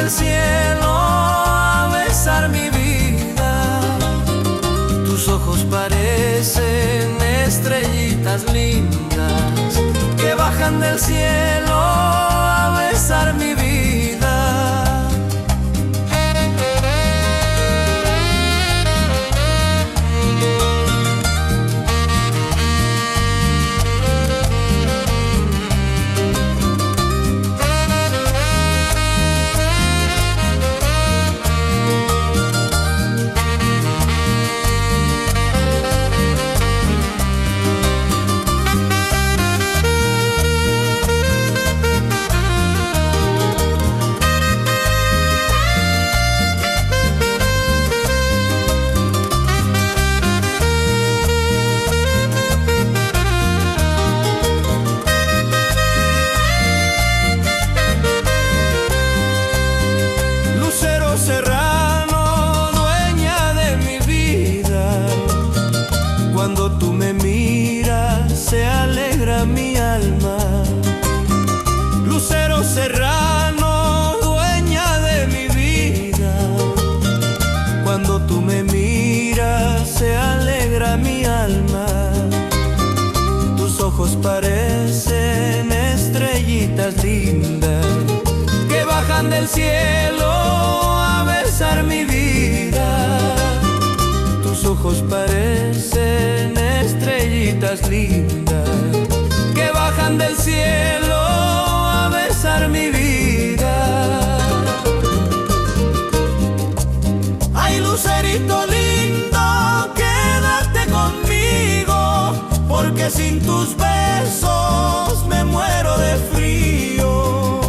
del cielo a besar mi vida. Tus ojos parecen estrellitas lindas que bajan del cielo a besar mi vida. Cuando tú me miras se alegra mi alma. Lucero serrano, dueña de mi vida. Cuando tú me miras se alegra mi alma. Tus ojos parecen estrellitas lindas que bajan del cielo a besar mi vida. Tus ojos parecen estrellitas lindas que bajan del cielo a besar mi vida. Ay, lucerito lindo, quédate conmigo, porque sin tus besos me muero de frío.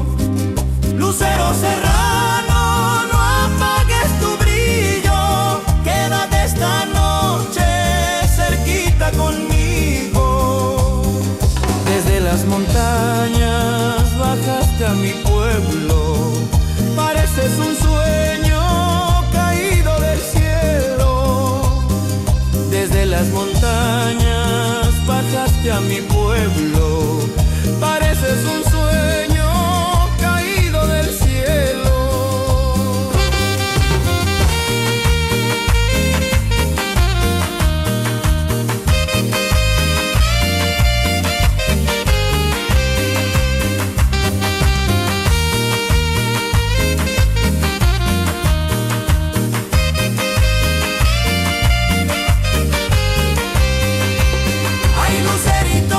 Lucero serrano, no apagues tu brillo, quédate esta noche cerquita conmigo. Desde las montañas bajaste a mi pueblo, pareces un sueño caído del cielo. Desde las montañas bajaste a mi pueblo, pareces un sueño caído del cielo. Ay, lucerito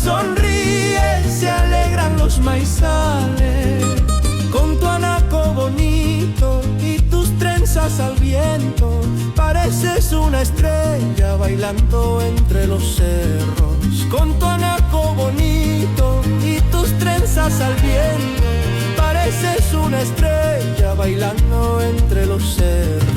sonríes se alegran los maizales. Con tu anaco bonito y tus trenzas al viento, pareces una estrella bailando entre los cerros. Con tu anaco bonito y tus trenzas al viento, pareces una estrella bailando entre los cerros.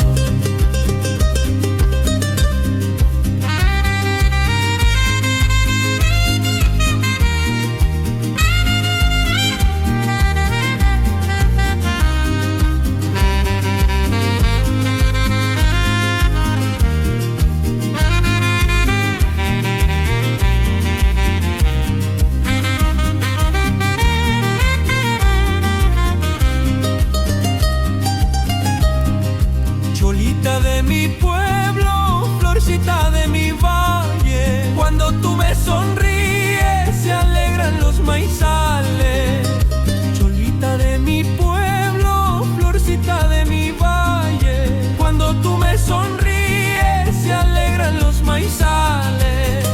Cholita de mi pueblo, florcita de mi valle, cuando tú me sonríes se alegran los maizales. Cholita de mi pueblo, florcita de mi valle, cuando tú me sonríes se alegran los maizales.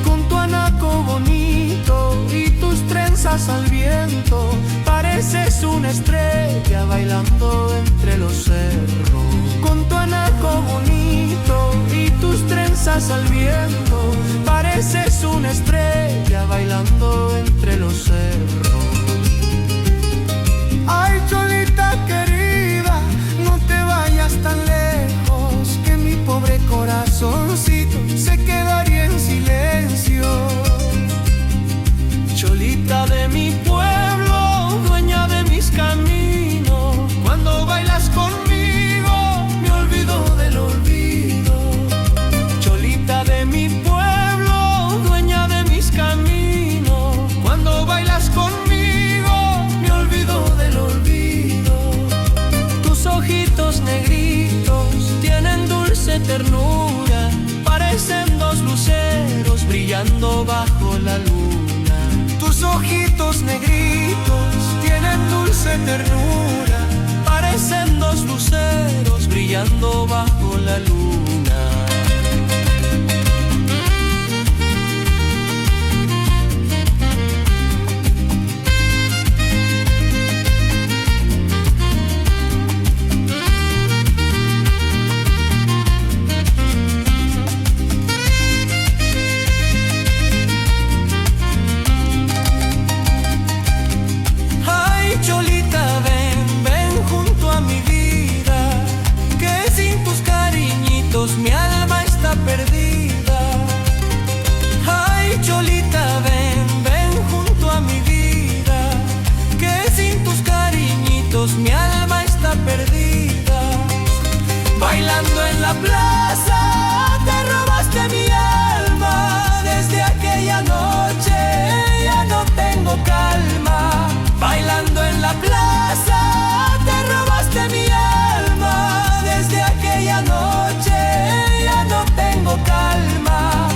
Con tu anaco bonito y tus trenzas al viento, pareces una estrella bailando entre los cerros. Con tu anaco bonito y tus trenzas al viento, pareces una estrella bailando entre los cerros. Ay, Cholita querida, no te vayas tan lejos, que mi pobre corazoncito se quedaría en silencio. Cholita de mi pueblo, dueña de mis caminos, cuando bailas conmigo me olvido del olvido. Cholita de mi pueblo, dueña de mis caminos, cuando bailas conmigo me olvido del olvido. Tus ojitos negritos tienen dulce ternura, parecen dos luceros brillando bajo la luna. Tus ojitos negritos tienen dulce ternura, parecen dos luceros brillando bajo la luna. Cholita, ven, ven junto a mi vida, que sin tus cariñitos mi alma está perdida. Ay, Cholita, ven, ven junto a mi vida, que sin tus cariñitos mi alma está perdida. Bailando en la plaza te robaste mi alma, desde aquella noche ya no tengo calma. Bailando en la plaza te robaste mi alma, desde aquella noche ya no tengo calma.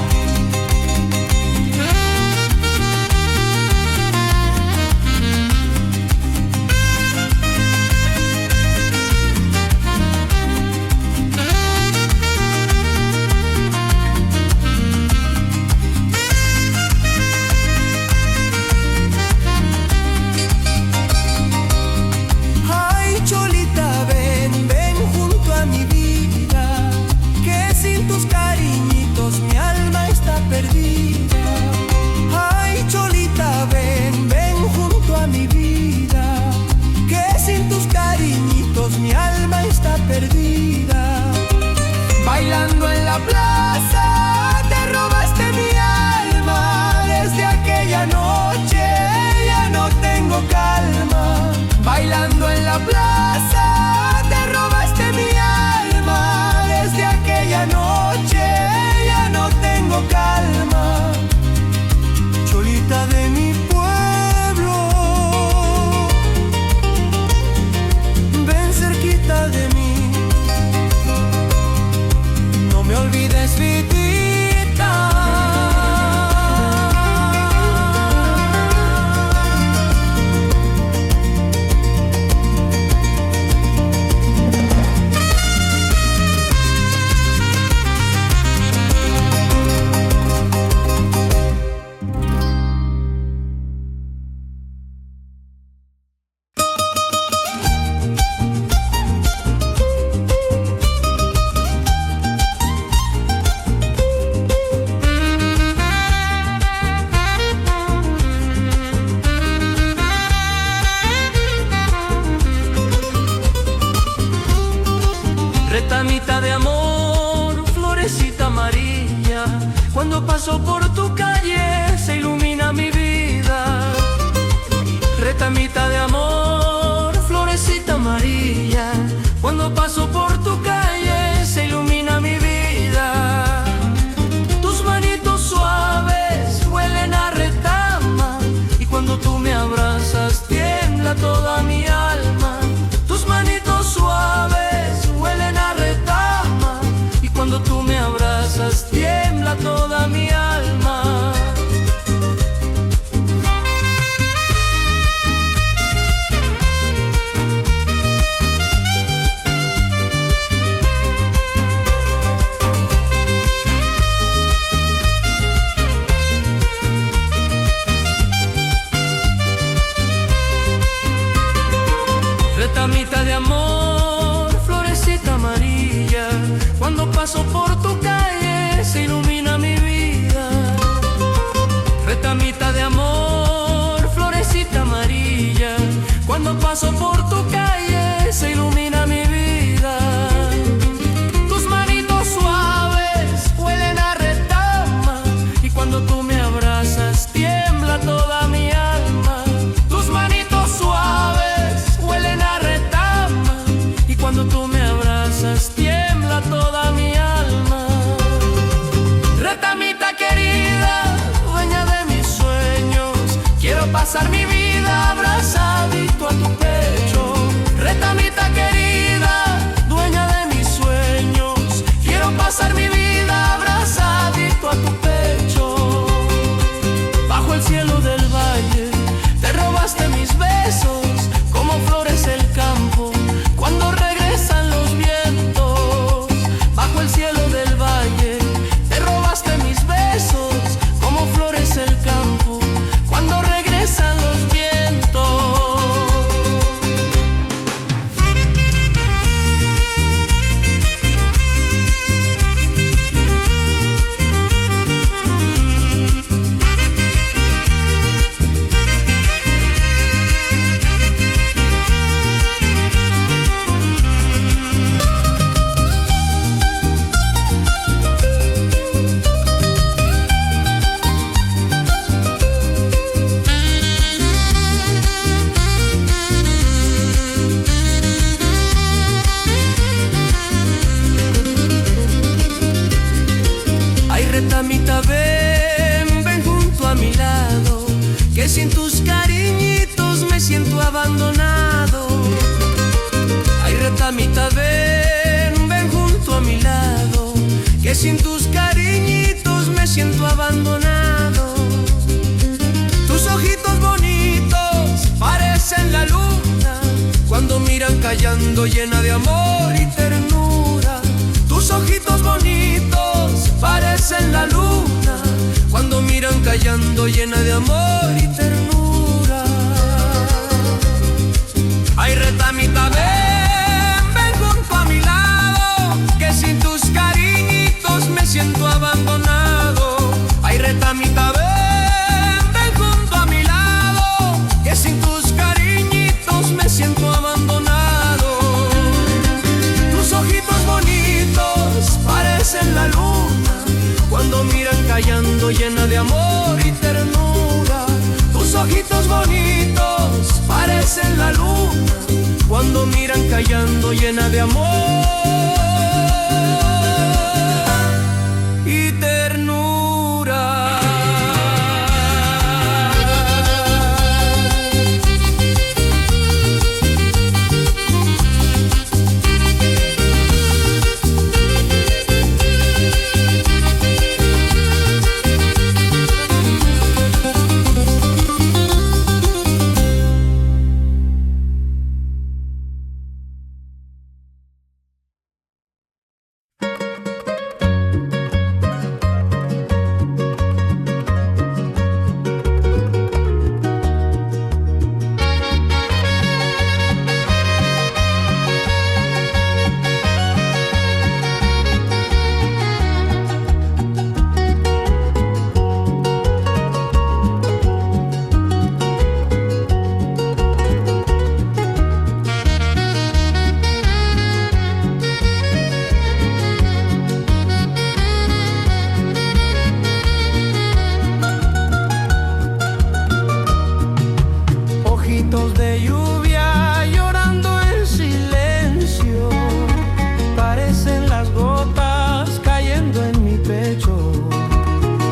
paso por tu calle se ilumina mi vida. Retamita de amor, florecita amarilla. Cuando paso por tu calle se ilumina mi vida. Tus manitos suaves huelen a retama, y cuando tú me abrazas tiembla toda mi alma. Tus manitos suaves huelen a retama, y cuando tú me abrazas tiembla toda mi alma. Retamita de amor, florecita amarilla. Cuando paso por tu calle se ilumina mi vida. Retamita de amor, florecita amarilla. Cuando paso por tu calle se ilumina mi vida. Tus manitos suaves huelen a retama, y cuando tú me abrazas tiembla toda mi alma. Tus manitos suaves huelen a retama, y cuando tú me abrazas tiembla toda mi alma. Retamita querida, dueña de mis sueños, quiero pasar mi vida abrazadito a tu pecho. Retamita querida, dueña de mis sueños, quiero pasar mi vida abrazadito a tu pecho. Bajo el cielo del valle te robaste mis besos, como florece el campo cuando regresan los vientos. Bajo el cielo del valle te robaste mis besos, como florece el campo cuando regresan los vientos. Retamita, ven, ven junto a mi lado, que sin tus cariñitos me siento abandonado. Ay, retamita, ven, ven junto a mi lado, que sin tus cariñitos me siento abandonado. Tus ojitos bonitos parecen la luna, cuando miran callando llena de amor y ternura. Tus ojitos bonitos parecen la luna, cuando miran callando llena de amor y ternura. Ay, retamita, ven, ven junto a mi lado, que sin tus cariñitos me siento abandonado. Ay, retamita, ven, ven junto a mi lado, que sin tus cariñitos me siento abandonado. Tus ojitos bonitos parecen la luna, cuando miran callando llena de amor y ternura. Tus ojitos bonitos parecen la luna, cuando miran callando llena de amor Ojitos de lluvia llorando en silencio, parecen las gotas cayendo en mi pecho.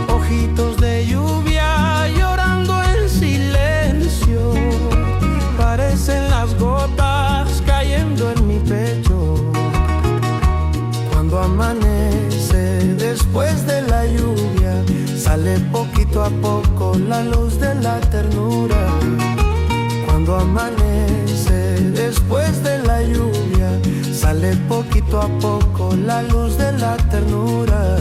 Ojitos de lluvia llorando en silencio, parecen las gotas cayendo en mi pecho. Cuando amanece después de la lluvia, sale poquito a poco la luz de la ternura. Cuando amanece después de la lluvia, sale poquito a poco la luz de la ternura.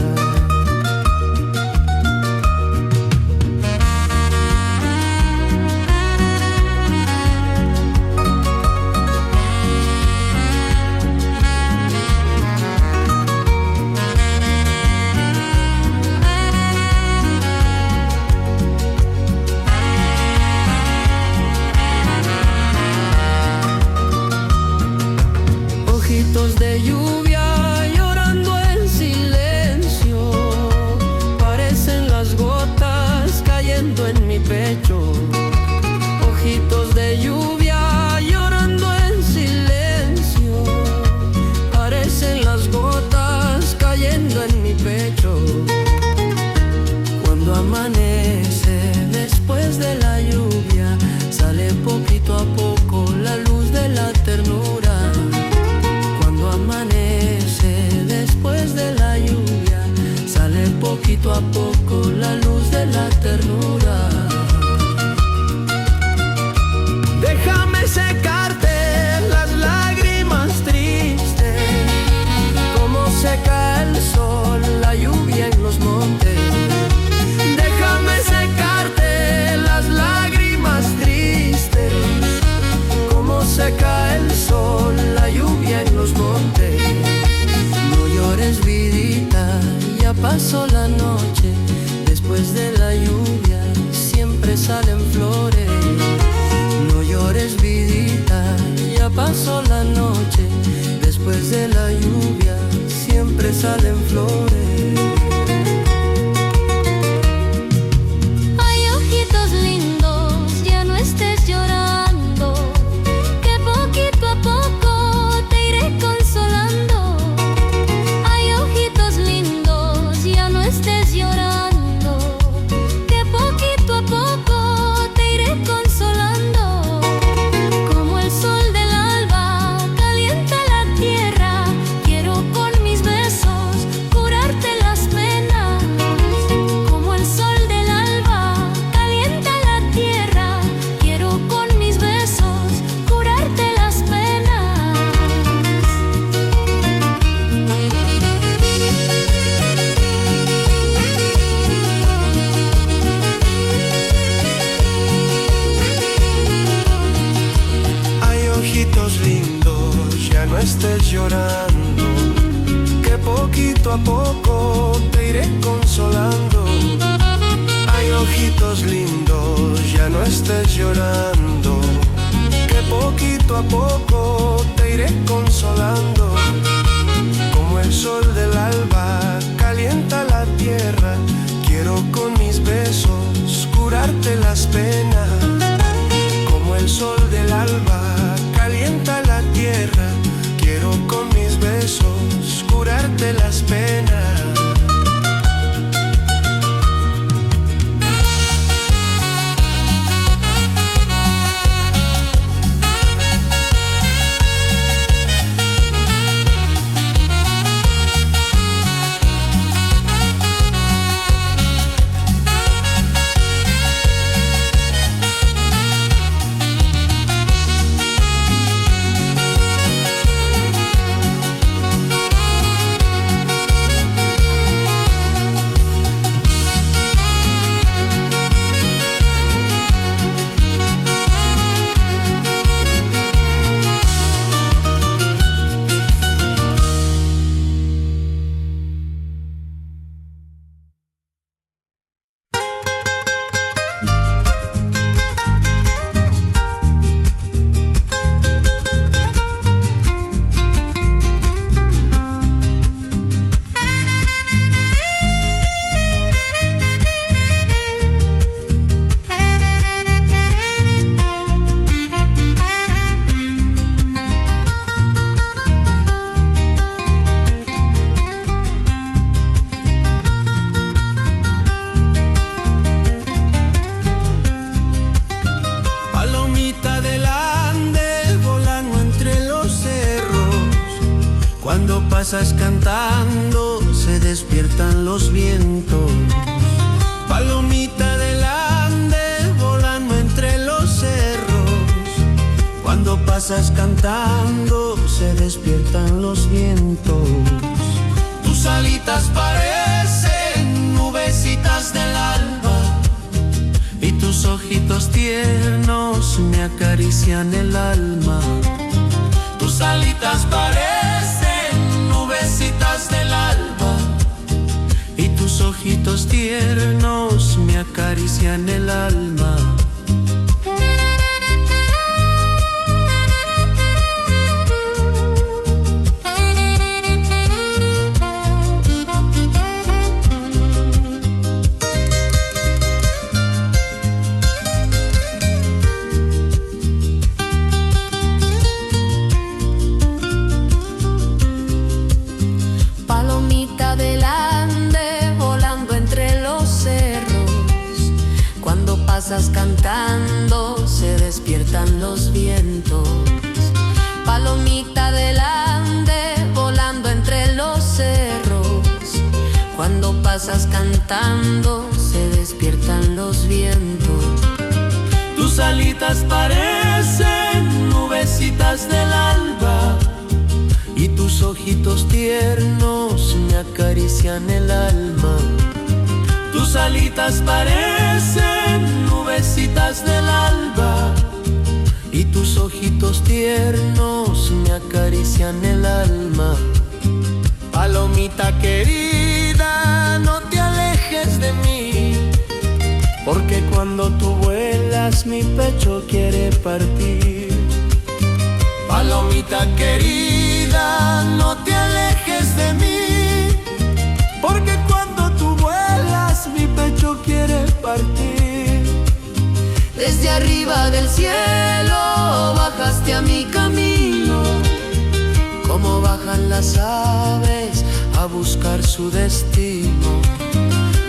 Ojitos de lluvia llorando en silencio, parecen las gotas cayendo en mi pecho. Ojitos de lluvia llorando en silencio, parecen las gotas cayendo en mi pecho. Cuando amanece después de la lluvia, sale poquito a poco la luz de la ternura. Amanece después de la lluvia, sale poquito a poco la luz de la ternura. Déjame secarte las lágrimas tristes, como seca el sol la lluvia en los montes. Déjame secarte las lágrimas tristes, como seca el sol la lluvia en los montes. No llores, vidita, ya pasó la noche. Después de la lluvia siempre salen flores. No llores, vidita, ya pasó la noche. Después de la lluvia siempre salen flores. No estés llorando, que poquito a poco te iré consolando. Ay, ojitos lindos, ya no estés llorando, que poquito a poco te iré consolando. Como el sol del alba calienta la tierra, quiero con mis besos curarte las penas. Como el sol del alba calienta la tierra, quiero con mis besos curarte las penas. Cuando pasas cantando se despiertan los vientos. Palomita del Ande volando entre los cerros. Cuando pasas cantando se despiertan los vientos. Tus alitas parecen nubecitas del alba y tus ojitos tiernos me acarician el alma. Tus alitas parecen nubecitas del alba y tus ojitos tiernos me acarician el alma. Pasas cantando, se despiertan los vientos. Palomita del Ande, volando entre los cerros. Cuando pasas cantando, se despiertan los vientos. Tus alitas parecen nubecitas del alba y tus ojitos tiernos me acarician el alma. Tus alitas parecen nubecitas del alba y tus ojitos tiernos me acarician el alma. Palomita querida, no te alejes de mí, porque cuando tú vuelas mi pecho quiere partir. Palomita querida, no te alejes de mí, porque cuando tú vuelas mi pecho quiere partir. Desde arriba del cielo bajaste a mi camino, como bajan las aves a buscar su destino.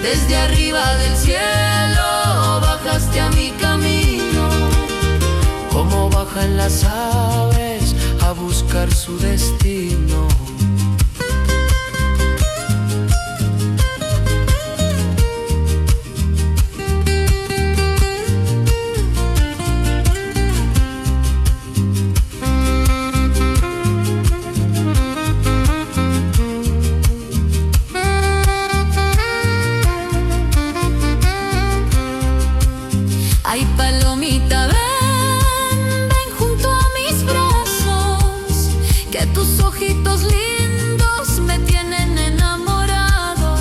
Desde arriba del cielo bajaste a mi camino, como bajan las aves a buscar su destino. Ay, palomita, ven, ven junto a mis brazos, que tus ojitos lindos me tienen enamorado.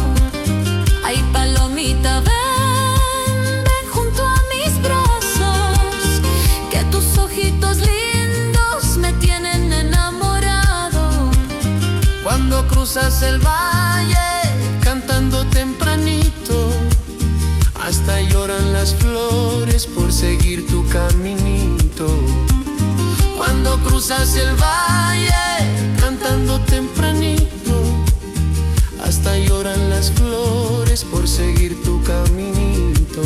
Ay, palomita, ven, ven junto a mis brazos, que tus ojitos lindos me tienen enamorado. Cuando cruzas el valle cantando tempranito, hasta lloran las flores por seguir tu caminito. Cuando cruzas el valle cantando tempranito, hasta lloran las flores por seguir tu caminito.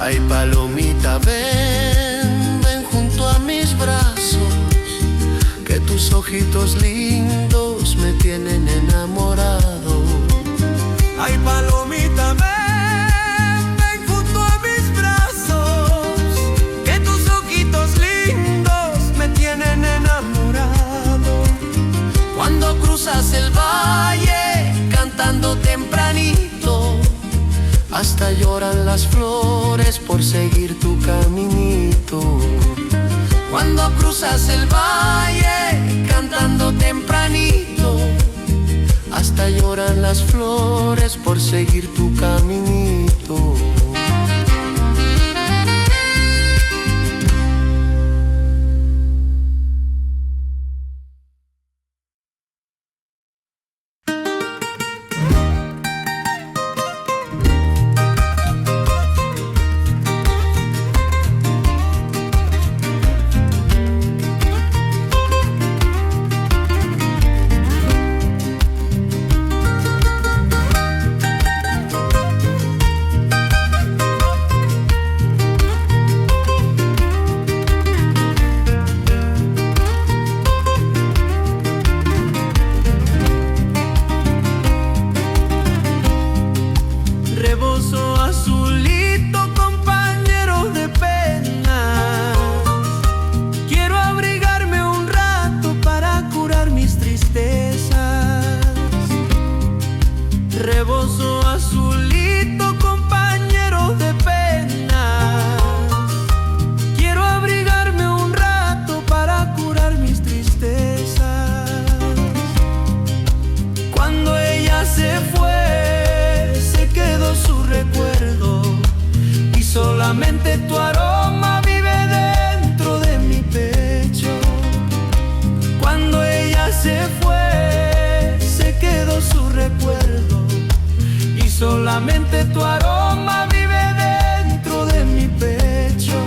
Ay, palomita, ven, ven junto a mis brazos, que tus ojitos lindos me tienen enamorado. Ay, palomita, ven, ven junto a mis brazos, que tus ojitos lindos me tienen enamorado. Cuando cruzas el valle cantando tempranito, hasta lloran las flores por seguir tu caminito. Cuando cruzas el valle cantando tempranito, hasta lloran las flores por seguir tu caminito. Rebozo azulito, compañero de pena. Quiero abrigarme un rato para curar mis tristezas. Cuando ella se fue, se quedó su recuerdo y solamente tu aroma vive dentro de mi pecho. Cuando ella se fue, se quedó su recuerdo y solamente tu aroma vive dentro de mi pecho.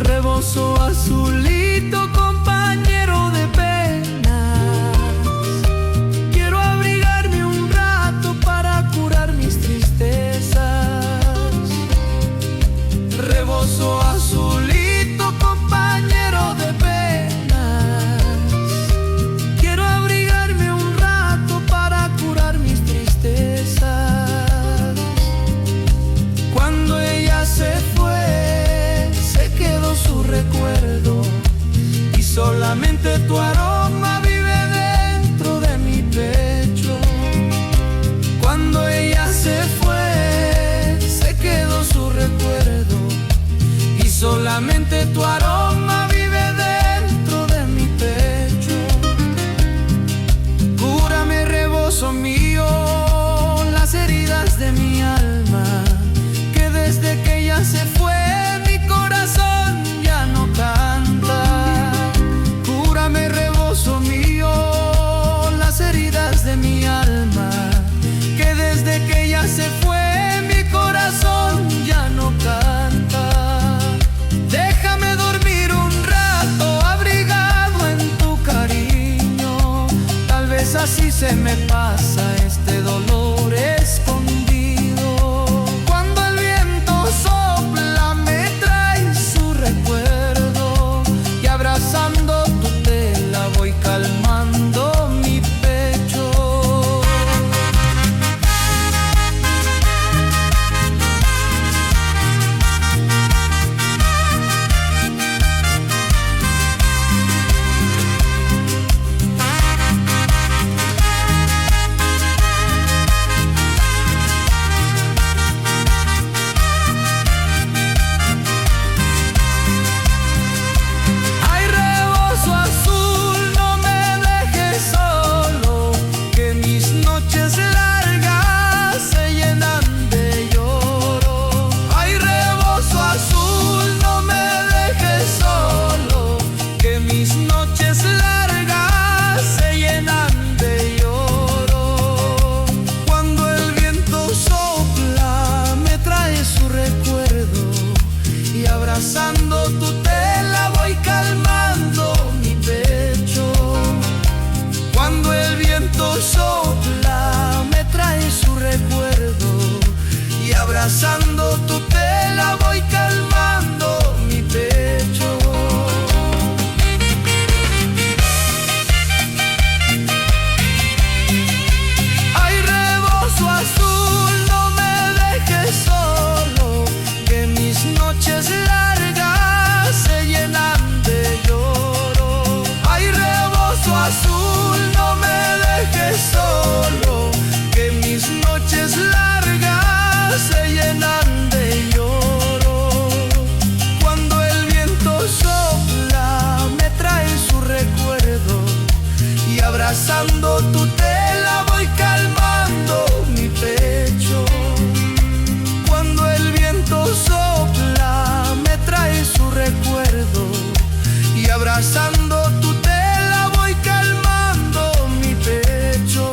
Rebozo azulito, compañero de penas. Quiero abrigarme un rato para curar mis tristezas. Rebozo azulito, compañero de penas. Quiero abrigarme un rato para curar mis tristezas. Cuando ella se fue, se quedó su recuerdo y solamente tu aroma vive dentro de mi pecho. Cuando ella se fue, se quedó su recuerdo y solamente tu aroma vive dentro de mi pecho. Cúrame, rebozo mío, las heridas de mi alma, que desde que ella se fue mi corazón ya no canta. Cúrame, rebozo mío, las heridas de mi alma, que desde que ella se fue mi corazón ya no canta. Déjame dormir un rato abrigado en tu cariño, tal vez así se me pasa este dolor escondido. Cuando el viento sopla me trae su recuerdo y abrazando tu tela voy calmando mi pecho. Ay, rebozo azul, no me dejes solo, que mis noches largas se llenan de lloro. Ay, rebozo azul, no me dejes solo, que mis noches largas se llenan de lloro. Cuando el viento sopla me trae su recuerdo y abrazando tu tela voy calmando mi pecho. Cuando el viento sopla me trae su recuerdo y abrazando tu tela voy calmando mi pecho. Ay, rebozo azul, no me dejes solo, que mis noches largas se llenan de lloro. Ay, rebozo azul, no me dejes solo, que mis noches largas se llenan de lloro. Cuando el viento sopla me trae su recuerdo y abrazando tu tela voy calmando mi pecho. Cuando el viento sopla me trae su recuerdo y abrazando tu tela voy calmando mi pecho.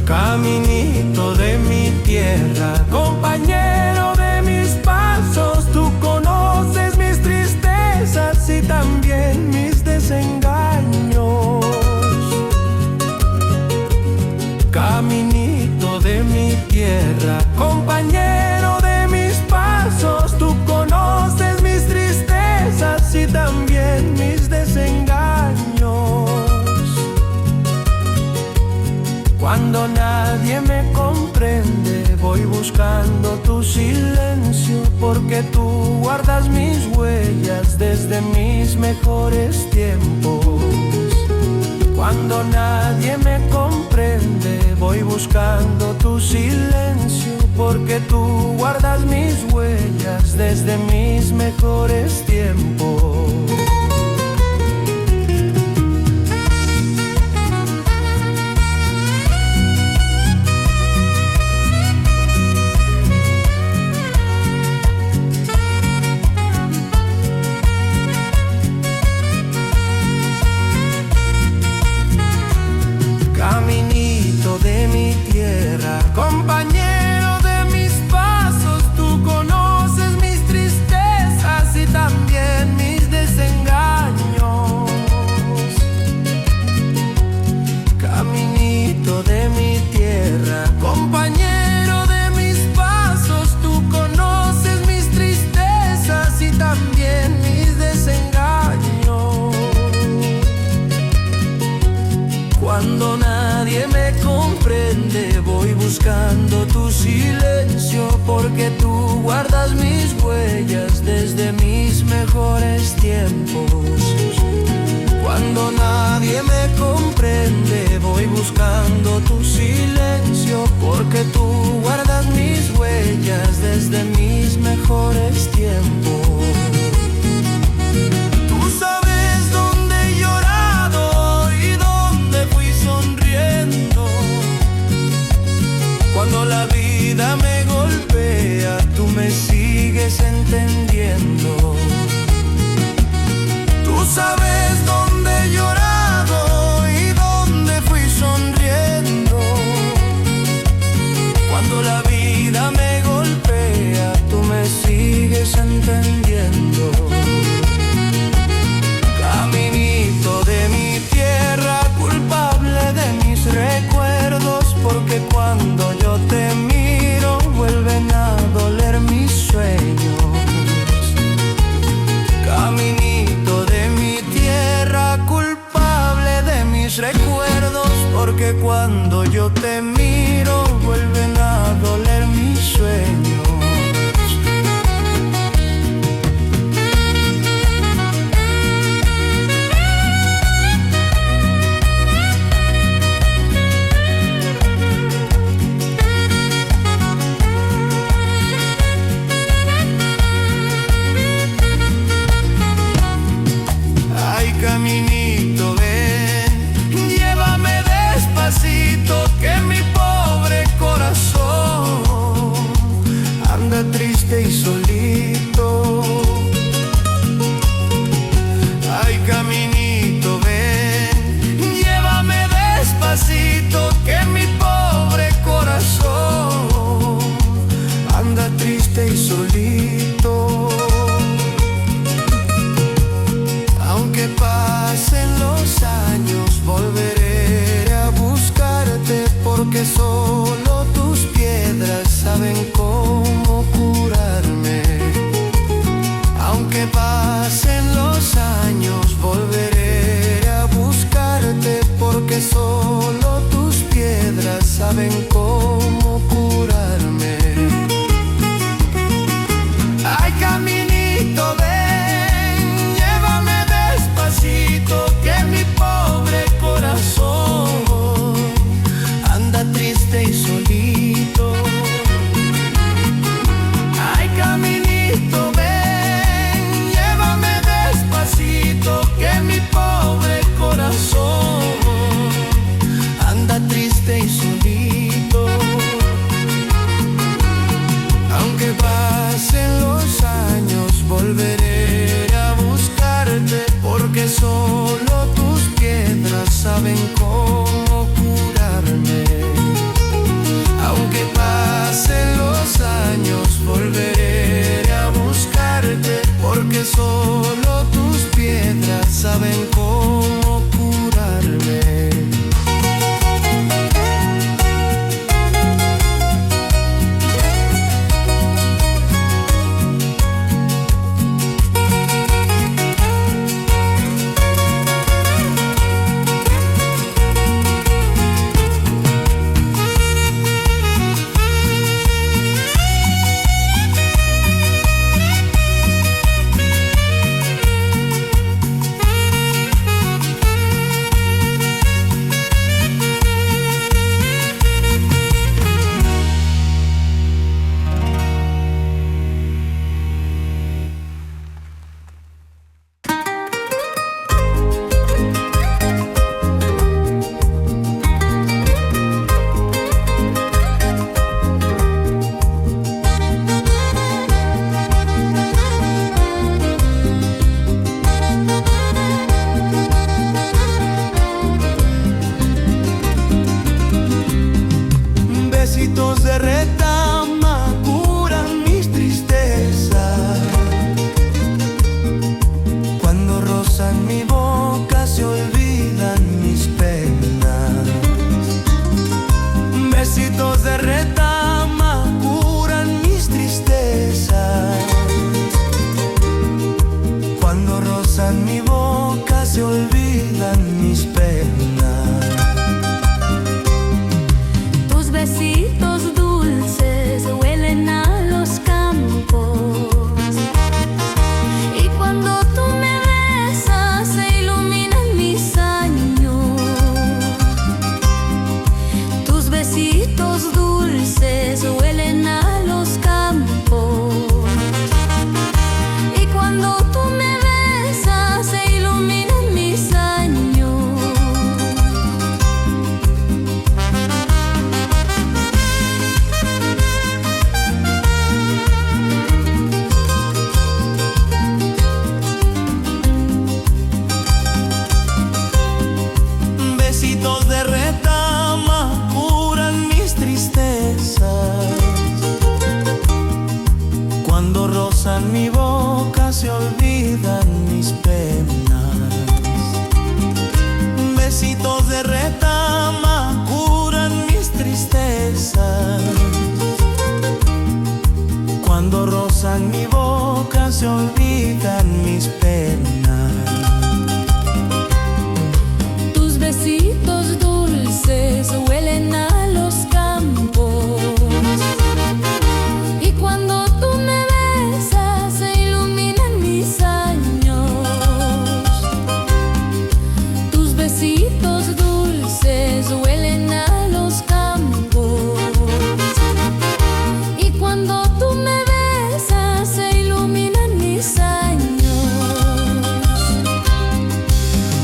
Caminito de mi tierra, compañero de mis pasos, tú conoces mis tristezas y también mis desengaños. Caminito de mi tierra, compañero de mis pasos, tú conoces mis tristezas y también mis desengaños. Cuando nadie me comprende, voy buscando tu silencio, porque tú guardas mis huellas desde mis mejores tiempos. Cuando nadie me comprende, voy buscando tu silencio, porque tú guardas mis huellas desde mis mejores tiempos. De mi tierra, compañero de mis pasos, tú conoces mis tristezas y también mis desengaños. Caminito de mi tierra, compañero de mis pasos, tú conoces mis tristezas y también mis desengaños. Cuando nadie me comprende, voy buscando tu silencio, porque tú guardas mis huellas desde mis mejores tiempos. Cuando nadie me comprende, voy buscando tu silencio, porque tú guardas mis huellas desde mis mejores tiempos. Cuando la vida me golpea, tú me sigues entendiendo. Tú sabes dónde he llorado y dónde fui sonriendo. Cuando la vida me golpea, tú me sigues entendiendo. Caminito de mi tierra, culpable de mis recuerdos, porque cuando yo te miro vuelven a doler mis sueños. Caminito de mi tierra, culpable de mis recuerdos, porque cuando yo te miro vuelven a doler mis sueños. Caminito, ven, llévame despacito, que mi pobre corazón anda triste y solito. Ay, caminito, ven, llévame despacito, que mi pobre corazón anda triste y solito. Aunque pasen los años, volveré a buscarte, porque solo tus piedras saben cómo curarme. Aunque pasen los años, volveré a buscarte, porque solo tus piedras saben cómo curarme. Ay, caminito, que mi pobre corazón anda triste y Besitos de retama curan mis tristezas. Cuando rozan mi boca se olvidan mis penas. Besitos de retama curan mis tristezas. Cuando rozan mi boca se olvidan mis penas. Tus besitos dulces huelen a los campos, y cuando tú me besas se iluminan mis años. Tus besitos dulces huelen a los campos, y cuando tú me besas se iluminan mis años. Besitos de retama curan mis tristezas. Cuando rozan mi boca se olvidan mis penas. Besitos de retama curan mis tristezas. Cuando rozan mi boca se olvidan mis penas. Tus besitos dulces huelen a los campos, y cuando tú me besas se iluminan mis años. Tus besitos dulces huelen a los campos, y cuando tú me besas se iluminan mis años.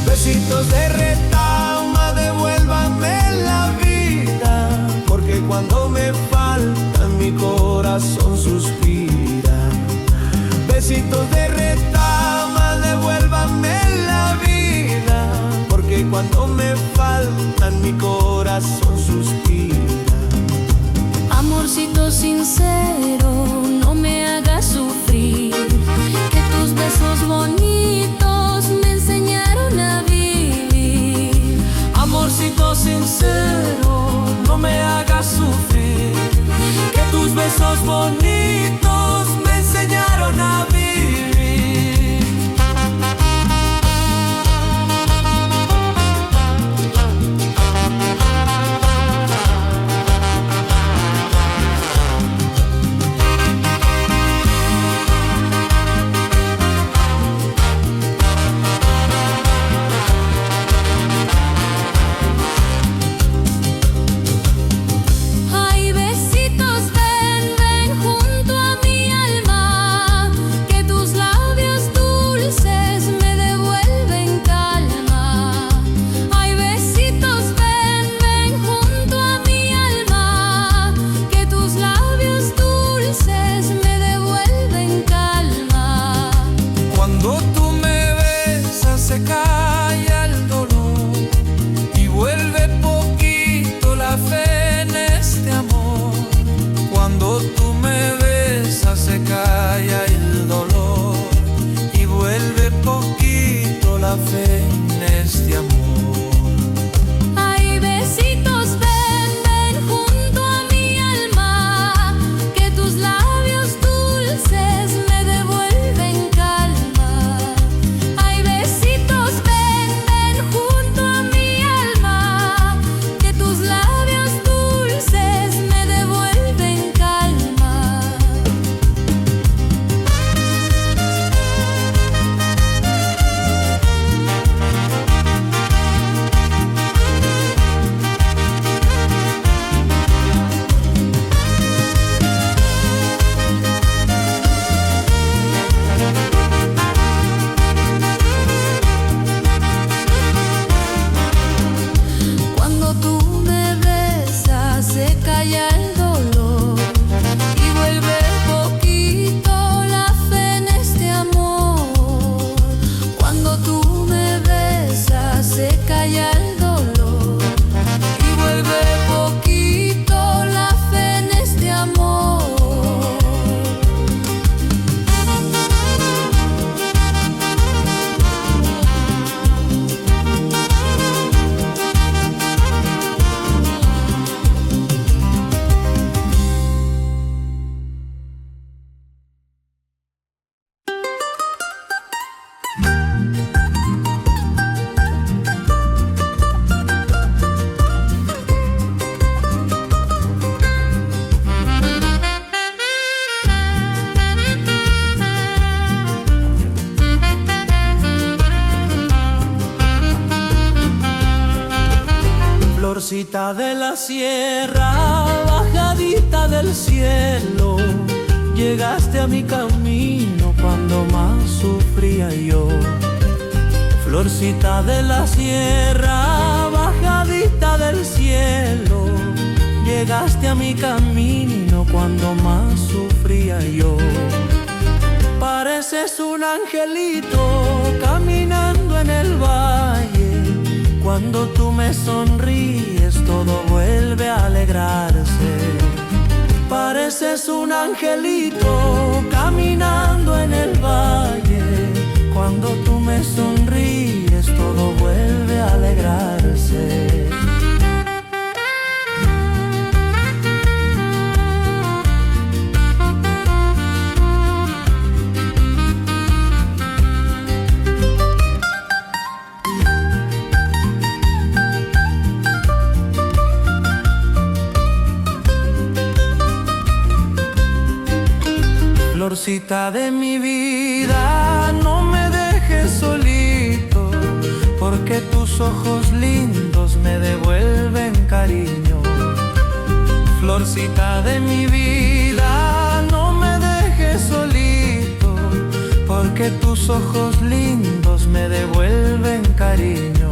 Besitos de retama, devuélvanme la vida, porque cuando me faltan mi corazón suspira. Besitos de retama, devuélvanme la vida, porque cuando me faltan mi corazón suspira. Amorcito sincero, no me hagas sufrir, que tus besos bonitos me enseñaron a vivir. Amorcito sincero, no me hagas sufrir, que tus besos bonitos me enseñaron a vivir. Ay, besitos, ven, ven junto Florcita de la sierra, bajadita del cielo, llegaste a mi camino cuando más sufría yo. Florcita de la sierra, bajadita del cielo, llegaste a mi camino cuando más sufría yo. Pareces un angelito caminando en el valle. Cuando tú me sonríes todo vuelve a alegrarse. Pareces un angelito caminando en el valle. Cuando tú me sonríes todo vuelve a alegrarse. Florcita de mi vida, no me dejes solito, porque tus ojos lindos me devuelven cariño. Florcita de mi vida, no me dejes solito, porque tus ojos lindos me devuelven cariño.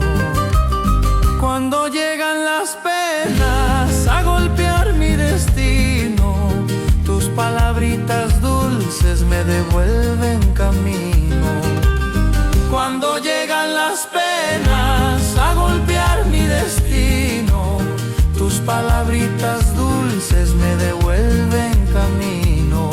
Cuando llegan las penas a golpear mi destino, tus palabritas dulces me devuelven camino. Cuando llegan las penas a golpear mi destino, tus palabritas dulces me devuelven camino.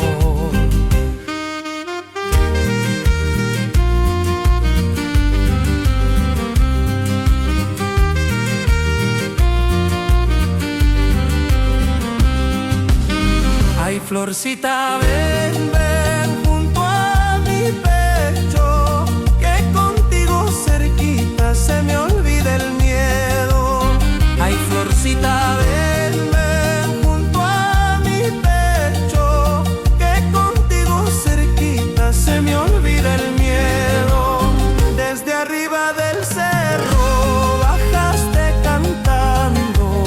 Ay, Florcita, ven, ven junto a mi pecho, que contigo cerquita se me olvida el miedo. Ay, Florcita, ven, ven junto a mi pecho, que contigo cerquita se me olvida el miedo. Desde arriba del cerro bajaste cantando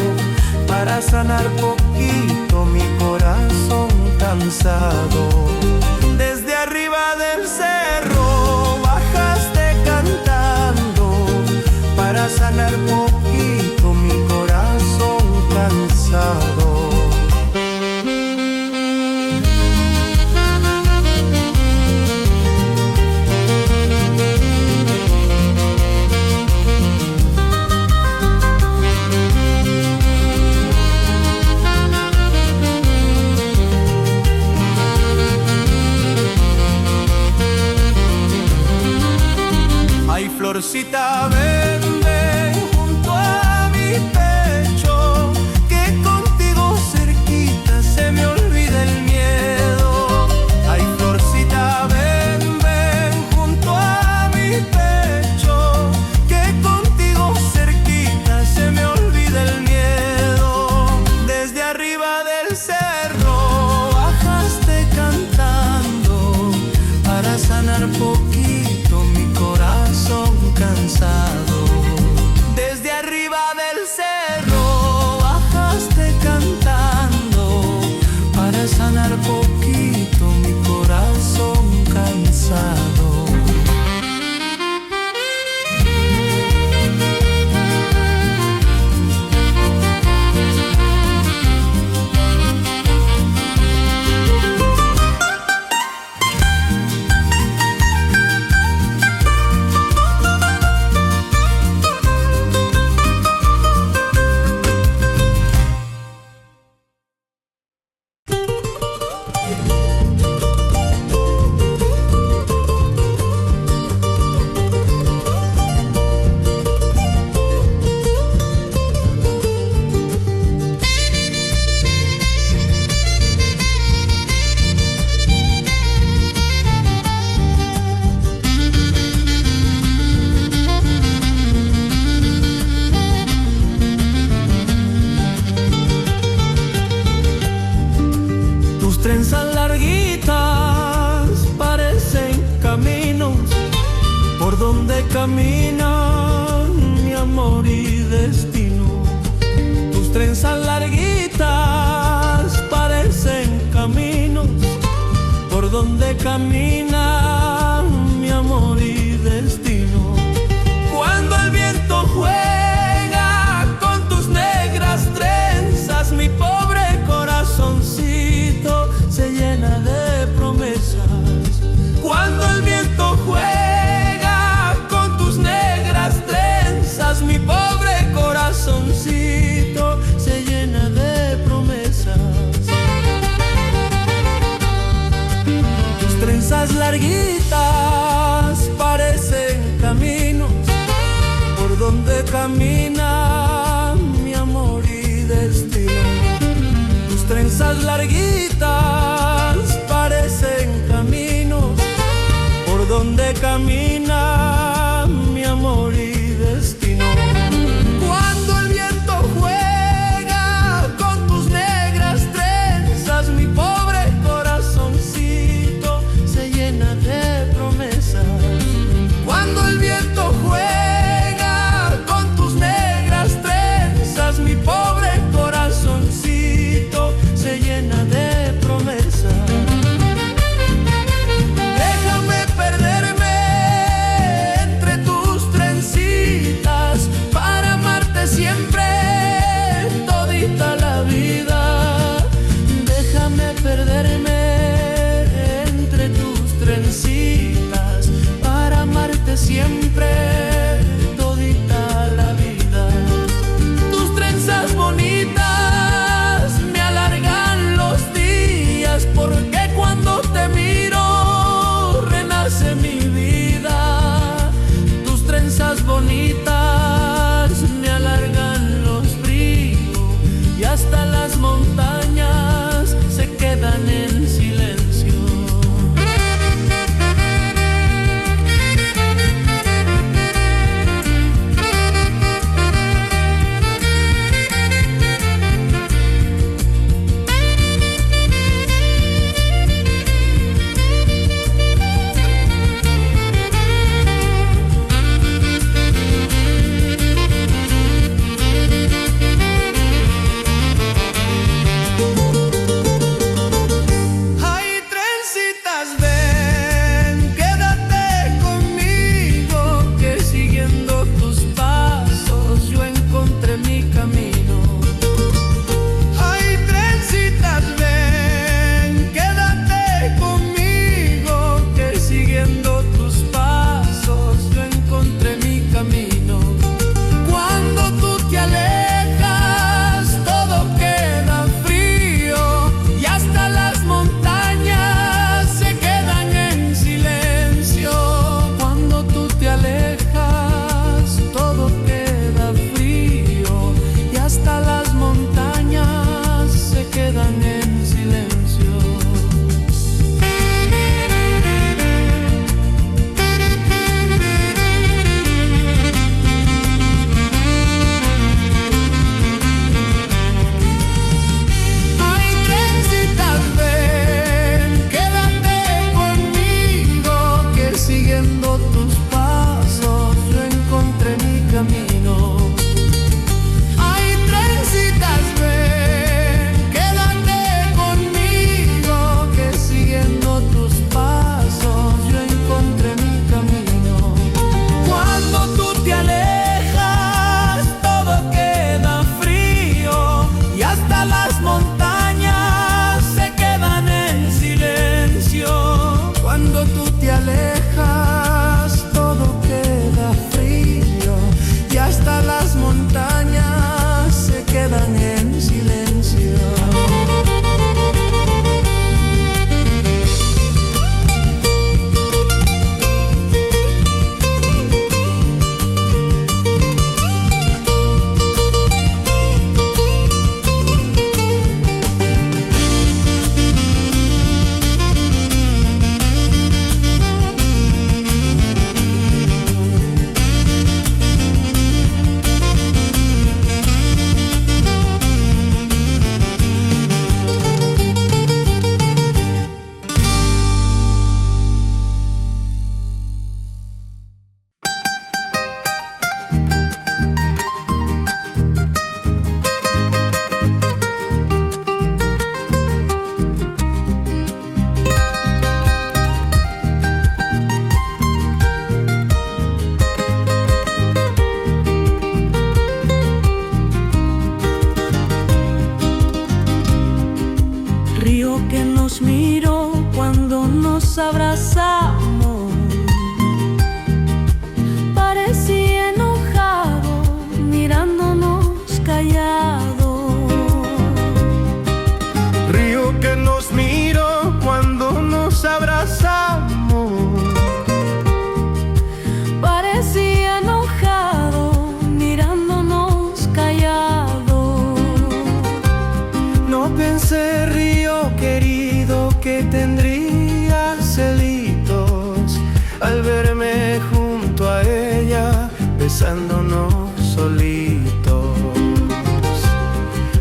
para sanar poquito mi corazón cansado. Desde arriba del cerro bajaste cantando para sanar poquito mi corazón cansado. Florcita, ven, ven junto a mi pecho, que contigo donde camina mi amor y destino. Cuando el viento juega con tus negras trenzas, mi pobre corazoncito se llena de promesas. Cuando el viento juega con tus negras trenzas, mi pobre corazoncito se llena de promesas. Tus trenzas larguitas parecen caminos por donde camina mi amor y destino. Tus trenzas larguitas parecen caminos por donde camina mi amor y destino. Cuando el viento juega con tus negras trenzas, mi pobre corazoncito se llena de promesas. Cuando el viento juega con tus negras trenzas, mi pobre corazoncito se llena de nos miró cuando nos abrazamos, parecía enojado, mirándonos callado. Río que nos miró cuando nos abrazamos, parecía enojado, mirándonos callado. no pensé, río querido, que tendría celitos al verme junto a ella, besándonos solitos.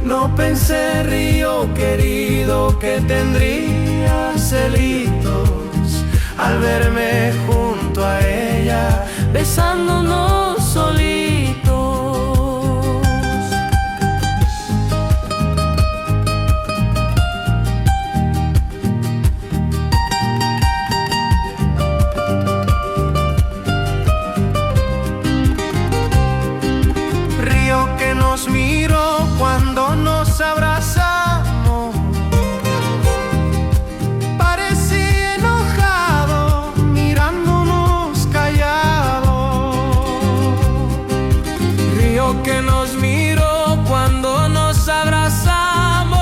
No pensé, río querido, que tendría celitos al verme junto a ella, Besándonos solitos. río que nos miró cuando nos abrazamos, parecía enojado, mirándonos callado. Río que nos miró cuando nos abrazamos,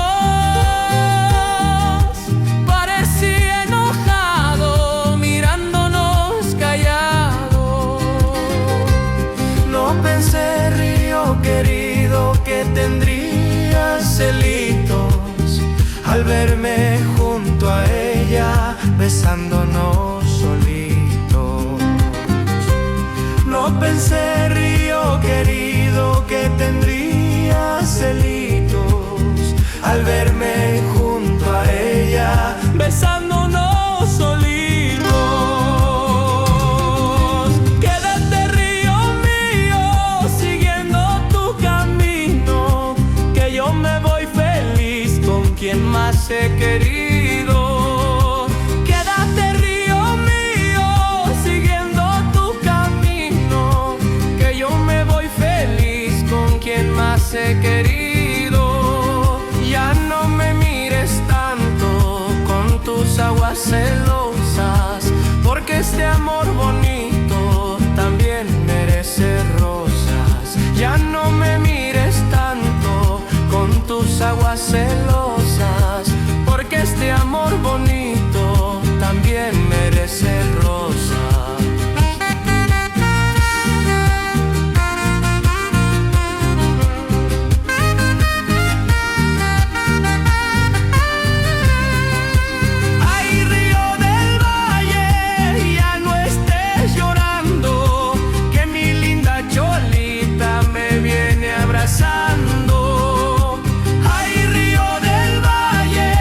parecía enojado, mirándonos callado. No pensé, río querido, que tendría celitos al verme junto a ella, besándonos solitos. No pensé, río querido, que tendría celitos al verme junto a ella, besándonos solitos. Quédate, río mío, siguiendo tu camino, que yo me voy feliz con quien más he querido. Quédate, río mío, siguiendo tu camino, que yo me voy feliz con quien más he querido. Ya no me mires tanto con tus aguas celosas, porque este amor bonito también merece rosas. Ya no me mires tanto con tus aguas celosas, porque este amor bonito también merece rosas. Ay, río del valle, ya no estés llorando, que mi linda cholita me viene abrazando. Ay, río del valle,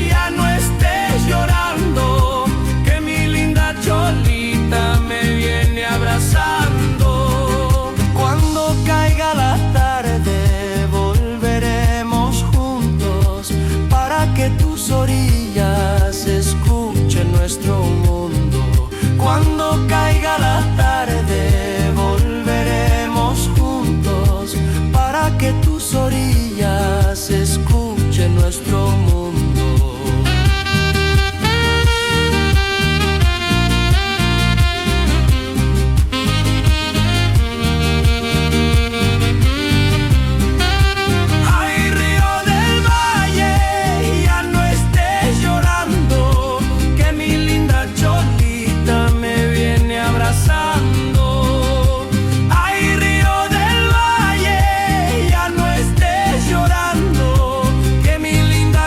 ya no estés llorando, que mi linda cholita me viene abrazando. Cuando caiga la tarde volveremos juntos, para que tus orillas escuchen nuestro mundo. Cuando caiga la tarde volveremos juntos, para que tus orillas escuchen nuestro mundo. Ay, río del valle, ya no estés llorando, que mi linda cholita me viene abrazando. Ay, río del valle, ya no estés llorando, que mi linda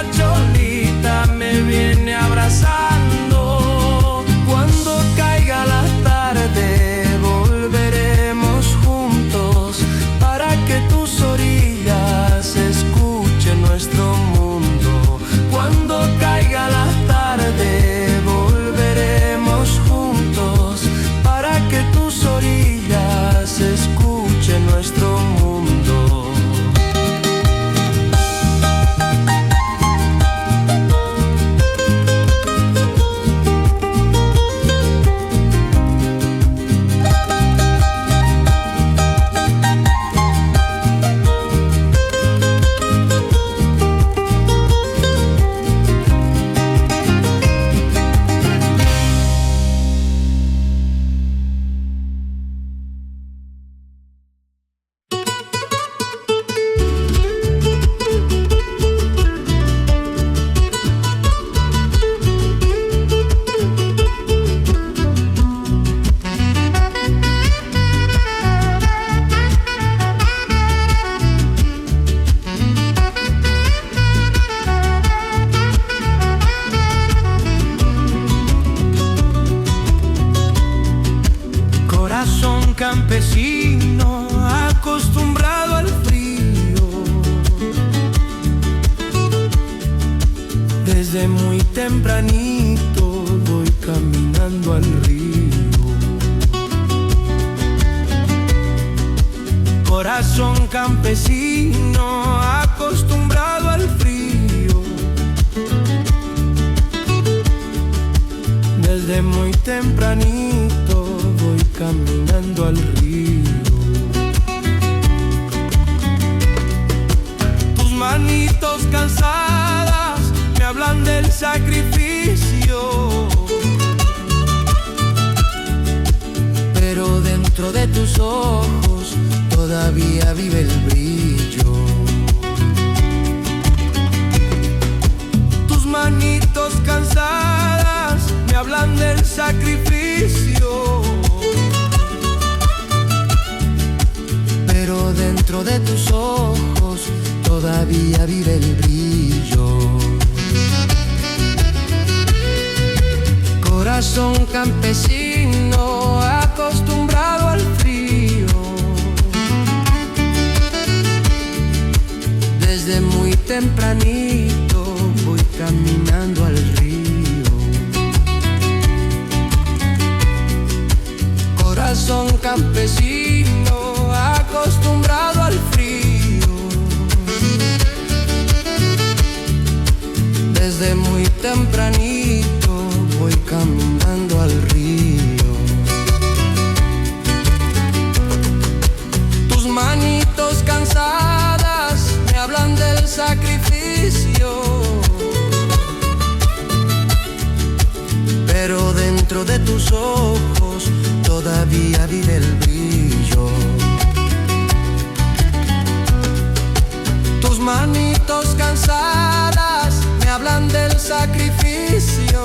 campesino acostumbrado al frío. Desde muy tempranito voy caminando al río. Corazón campesino acostumbrado al frío. Desde muy tempranito voy caminando al río. Tus manitos cansadas me hablan del sacrificio, pero dentro de tus ojos todavía vive el brillo. Tus manitos cansadas me hablan del sacrificio, pero dentro de tus ojos todavía vive el brillo. Corazón campesino acostumbrado al frío. Desde muy tempranito voy caminando al río. Corazón campesino acostumbrado al frío. Desde muy tempranito voy caminando al río. Tus manitos cansadas me hablan del sacrificio, pero dentro de tus ojos todavía vive el brillo. Tus manitos cansadas me hablan del sacrificio,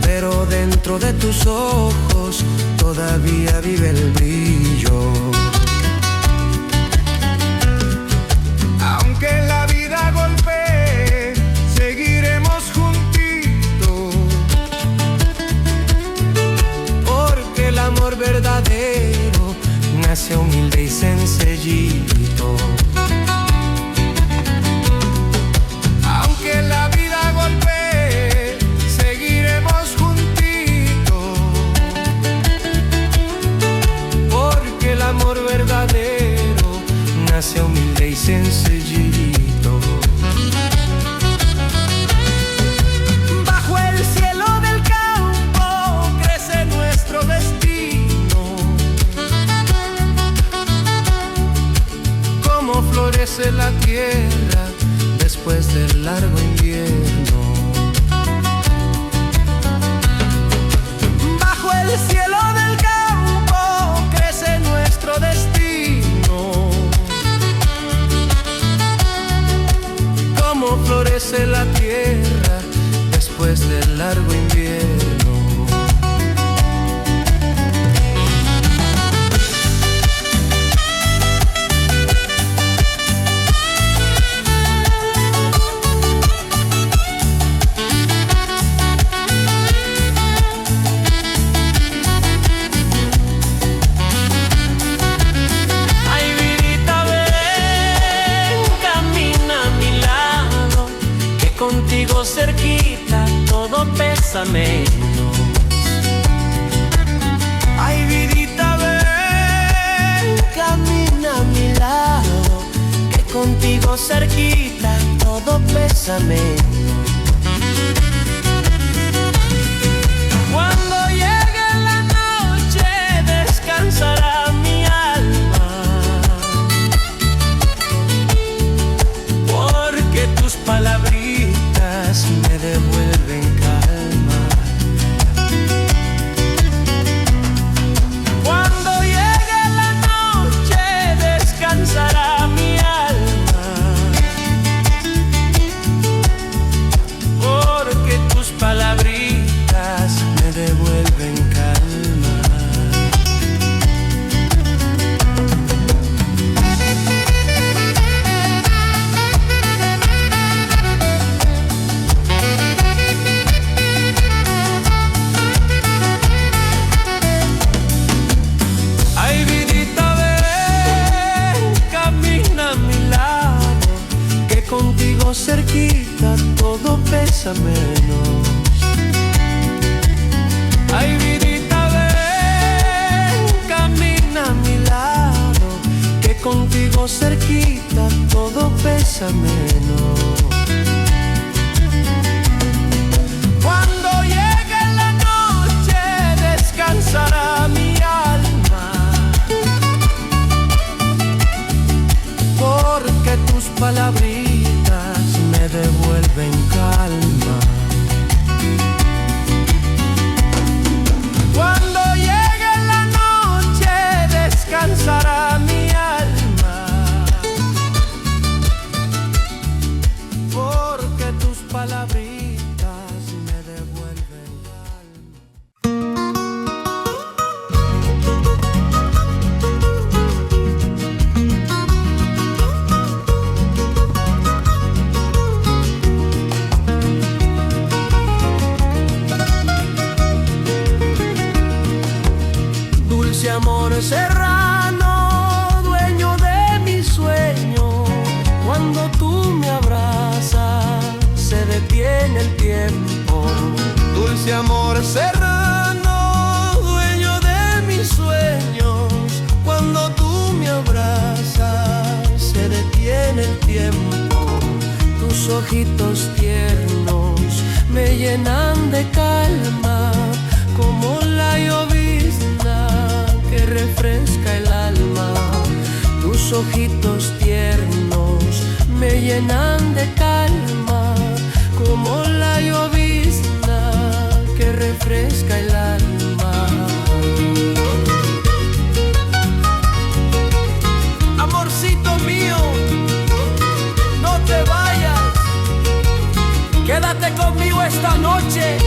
pero dentro de tus ojos todavía vive el brillo. Aunque la vida golpee, seguiremos juntitos, porque el amor verdadero nace humilde y sencillito. Aunque la vida golpee, seguiremos juntitos, porque el amor verdadero nace humilde y sencillito. Bajo el cielo del campo crece nuestro destino, como florece la tierra después del largo invierno. Bajo el cielo del campo crece nuestro destino, como florece la tierra después del largo invierno. Contigo cerquita todo pesa menos. Ay, vidita, ven, camina a mi lado, que contigo cerquita todo pesa menos. Cuando llegue la noche descansará mi alma, porque tus palabras me devuelven calma. Cuando llegue la noche descansará mi alma, porque contigo cerquita todo pesa menos. Ay, vidita, ven, camina a mi lado, que contigo cerquita todo pesa menos. Cuando llegue la noche descansará mi alma, porque tus palabritas me devuelven calma. Cuando llegue la noche descansará mi alma, porque tus palabritas me devuelven dulce amor serrano, dueño de mi sueño. Cuando tú me abrazas, se detiene el tiempo. Dulce amor serrano, dueño de mis sueños. Cuando tú me abrazas, se detiene el tiempo. Tus ojitos tiernos me llenan de calma, como la llovizna que refresca el alma. Tus ojitos tiernos me llenan de calma, como la llovizna que refresca el alma. Amorcito mío, no te vayas, quédate conmigo esta noche.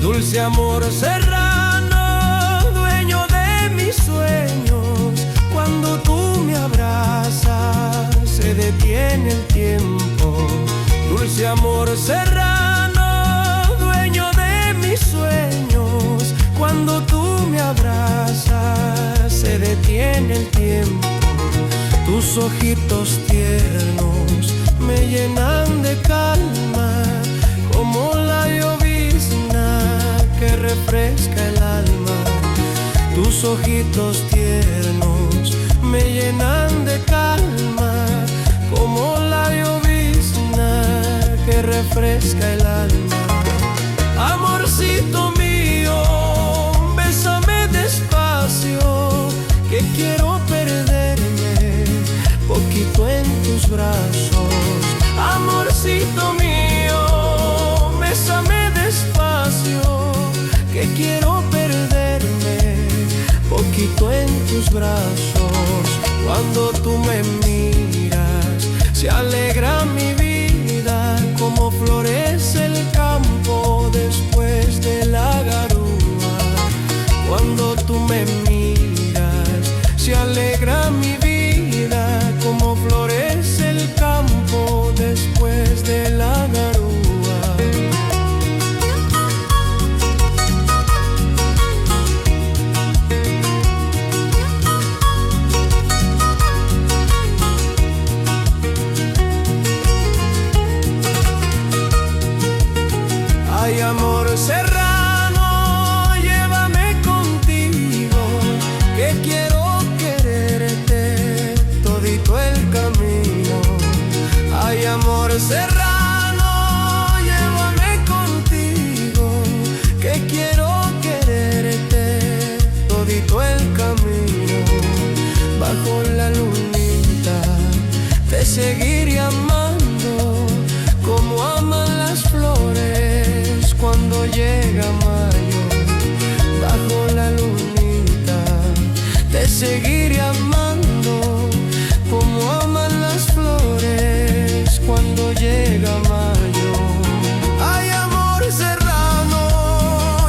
Dulce amor serrano, dueño de mis sueños. Cuando tú me abrazas, se detiene el tiempo. Dulce amor serrano, dueño de mis sueños. Cuando tú me abrazas, se detiene el tiempo. Tus ojitos tiernos me llenan de calma, como la llovizna que refresca el alma. Tus ojitos tiernos me llenan de calma, como la llovizna que refresca el alma. Amorcito mío, bésame despacio, que quiero perderme poquito en tus brazos. Amorcito mío, bésame despacio, que quiero perderme poquito en tus brazos. Cuando tú me miras, se alegra mi vida, como florece el campo después de la garúa. Cuando tú me miras, se alegra mi vida, como florece el campo después de la garúa. Ay, amor serrano, llévame contigo, que quiero quererte todito el camino. Ay, amor serrano, llévame contigo, que quiero quererte todito el camino. Bajo la lunita te seguiré amando, como aman las flores cuando llega mayo. Bajo la lunita te seguiré amando, como aman las flores cuando llega mayo. Ay, amor serrano,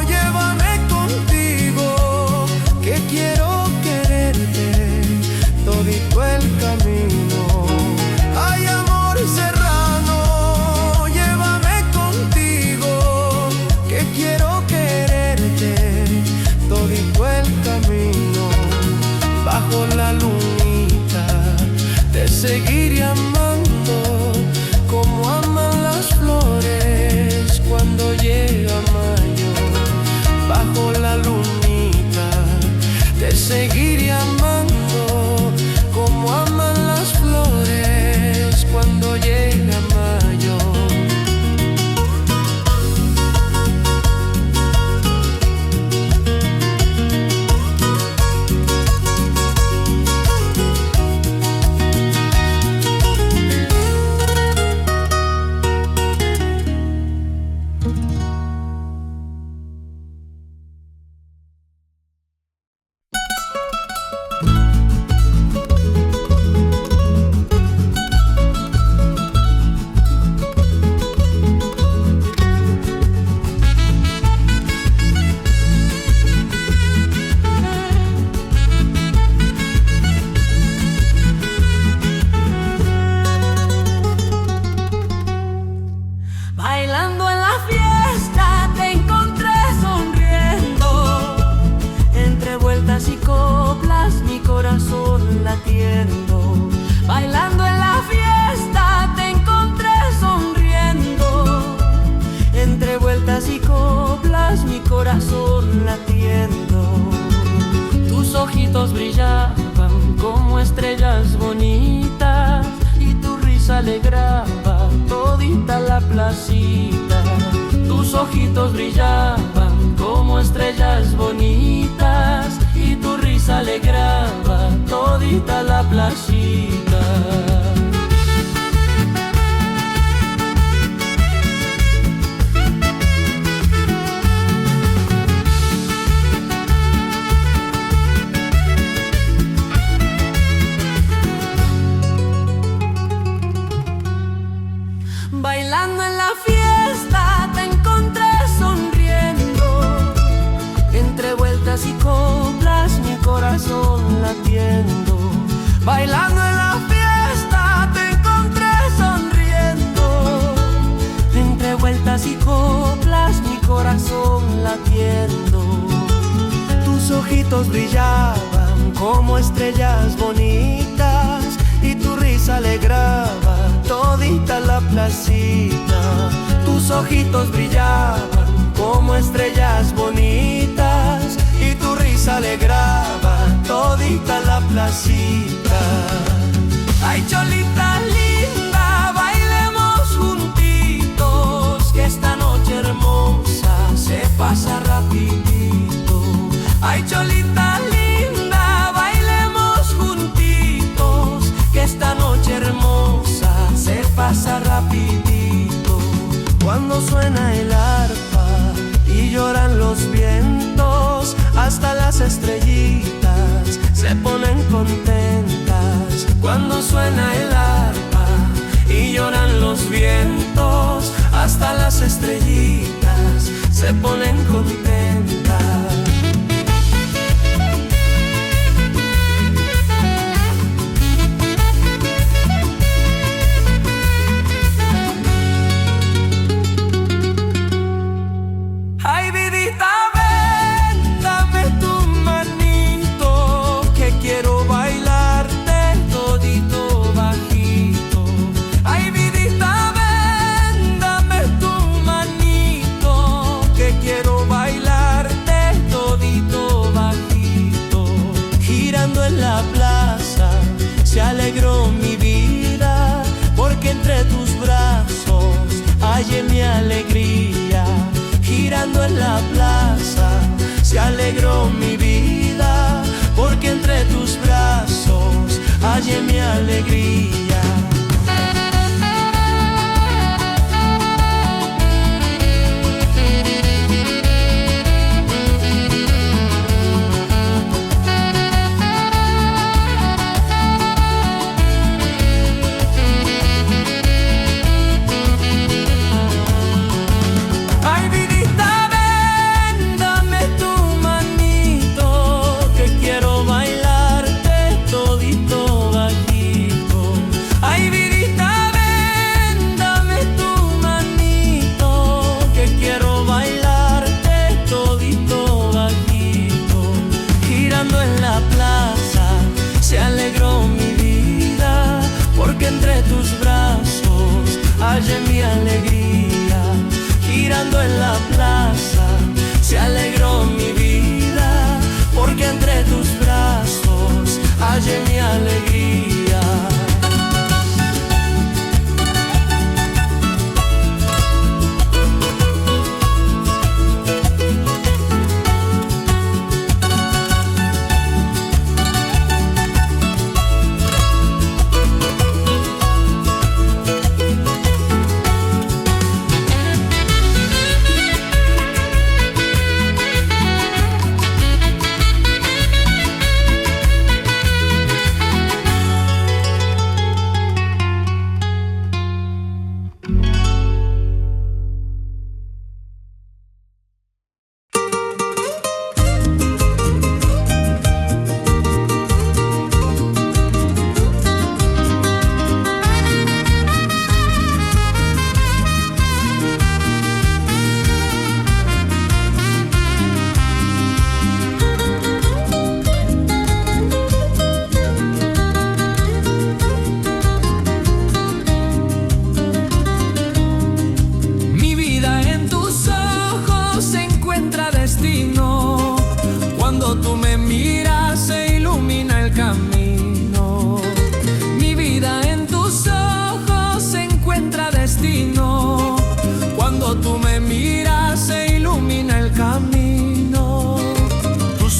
llévame coplas, mi corazón latiendo. Tus ojitos brillaban como estrellas bonitas y tu risa alegraba todita la placita. Tus ojitos brillaban como estrellas bonitas y tu risa alegraba todita la placita. Bailando en la fiesta te encontré sonriendo, entre vueltas y coplas mi corazón latiendo. Bailando en la fiesta te encontré sonriendo, entre vueltas y coplas mi corazón latiendo. Tus ojitos brillaban como estrellas bonitas y tu risa alegraba todita la placita. Tus ojitos brillaban como estrellas bonitas y tu risa alegraba todita la placita. Ay, cholita linda, bailemos juntitos, que esta noche hermosa se pasa rapidito. Ay, cholita linda, bailemos juntitos, que esta noche hermosa se pasa rapidito. Cuando suena el arpa y lloran los vientos, hasta las estrellitas se ponen contentas. Cuando suena el arpa y lloran los vientos, hasta las estrellitas se ponen contentas. Ay, vidita, ven, dame tu manito, que quiero bailarte todito bajito. Ay, vidita, ven, dame tu manito, que quiero bailarte todito bajito. Girando en la plaza se alegró mi vida, porque entre tus brazos hallé mi alegría. Girando en la plaza se alegró mi vida, porque entre tus brazos hallé mi alegría. Hallé mi alegría. Girando en la plaza se alegró mi vida, porque entre tus brazos hallé mi alegría.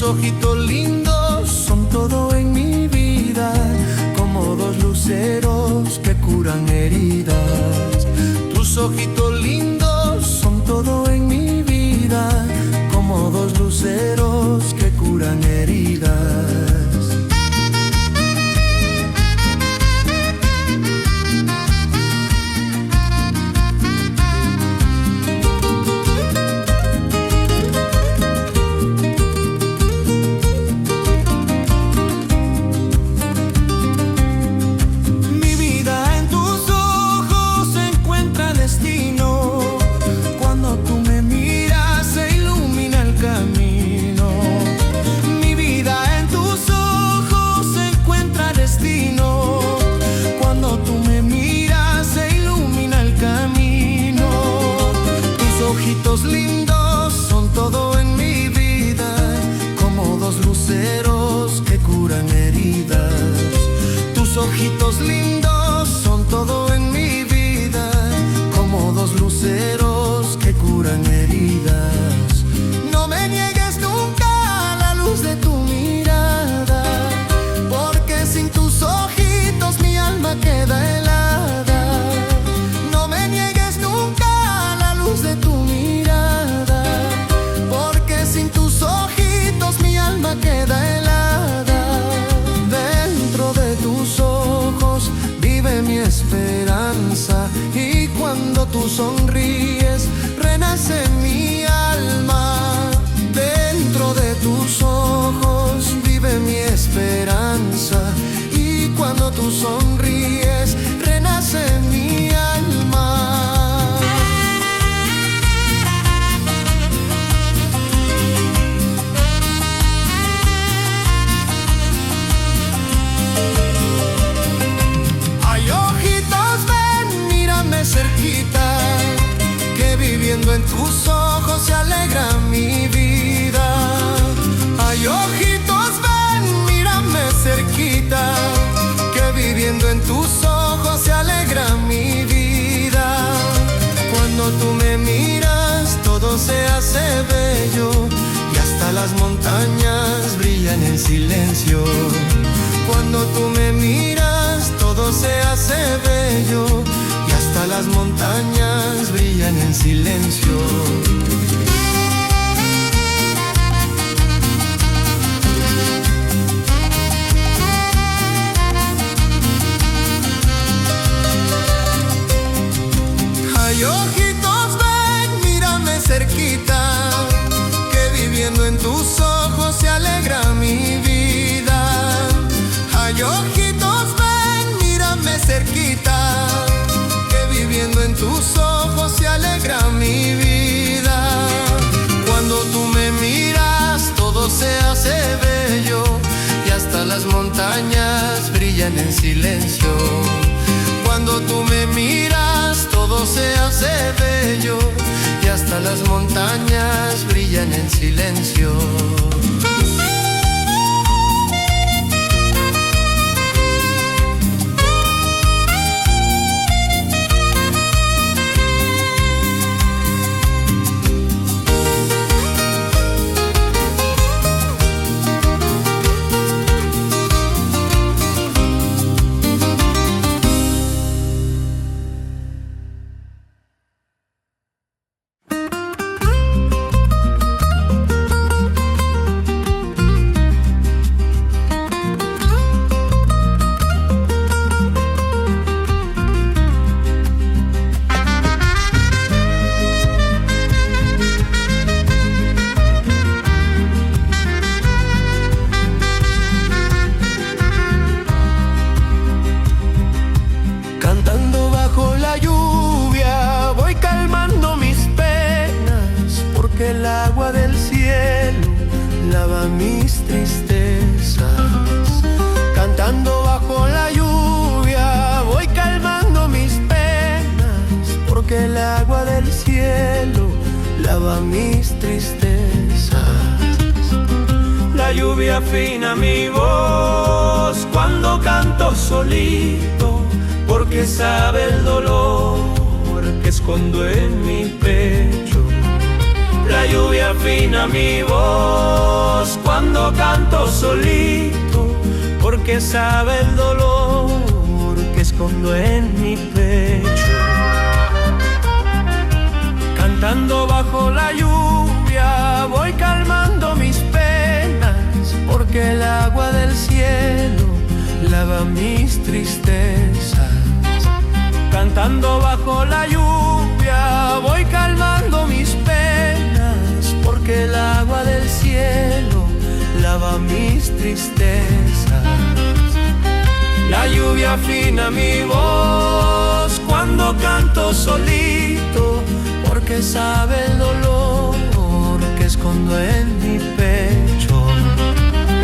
ojitos lindos son todo en mi vida, como dos luceros que curan heridas. Tus ojitos lindos son todo en mi vida, como dos luceros que curan heridas. Ojitos lindos son todo en mi vida, como dos luceros que curan heridas. Tus ojitos lindos son todo en mi vida, como dos luceros que curan heridas. No me niegues nunca la luz de tu mirada, porque sin tus ojitos mi alma queda helada. No me niegues nunca la luz de tu mirada, porque sin tus ojitos mi alma queda helada. Dentro de tus ojos vive mi esperanza, y cuando tú sonríes renace mi alma. Dentro de tus ojos vive mi esperanza, y cuando tú sonríes renace mi alma. Cerquita, que viviendo en tus ojos se alegra mi vida. Ay, ojitos, ven, mírame cerquita, que viviendo en tus ojos se alegra mi vida. Cuando tú me miras todo se hace bello, y hasta las montañas brillan en silencio. Cuando tú me miras todo se hace bello, hasta las montañas brillan en silencio. Ay, ojitos, ven, mírame cerquita, que viviendo en tus ojos se alegra mi vida. Ay, ojitos, ven, mírame cerquita, viviendo en tus ojos se alegra mi vida. Cuando tú me miras todo se hace bello, y hasta las montañas brillan en silencio. Cuando tú me miras todo se hace bello, y hasta las montañas brillan en silencio. lluvia afina mi voz cuando canto solito, porque sabe el dolor que escondo en mi pecho. La lluvia lluvia afina mi voz cuando canto solito, porque sabe el dolor que escondo en mi pecho. Cantando bajo la lluvia voy calmando mis penas, porque el agua del cielo lava mis tristezas. Cantando bajo la lluvia voy calmando mis penas, porque el agua del cielo lava mis tristezas. La lluvia afina mi voz cuando canto solito, porque sabe el dolor que escondo en mi pecho.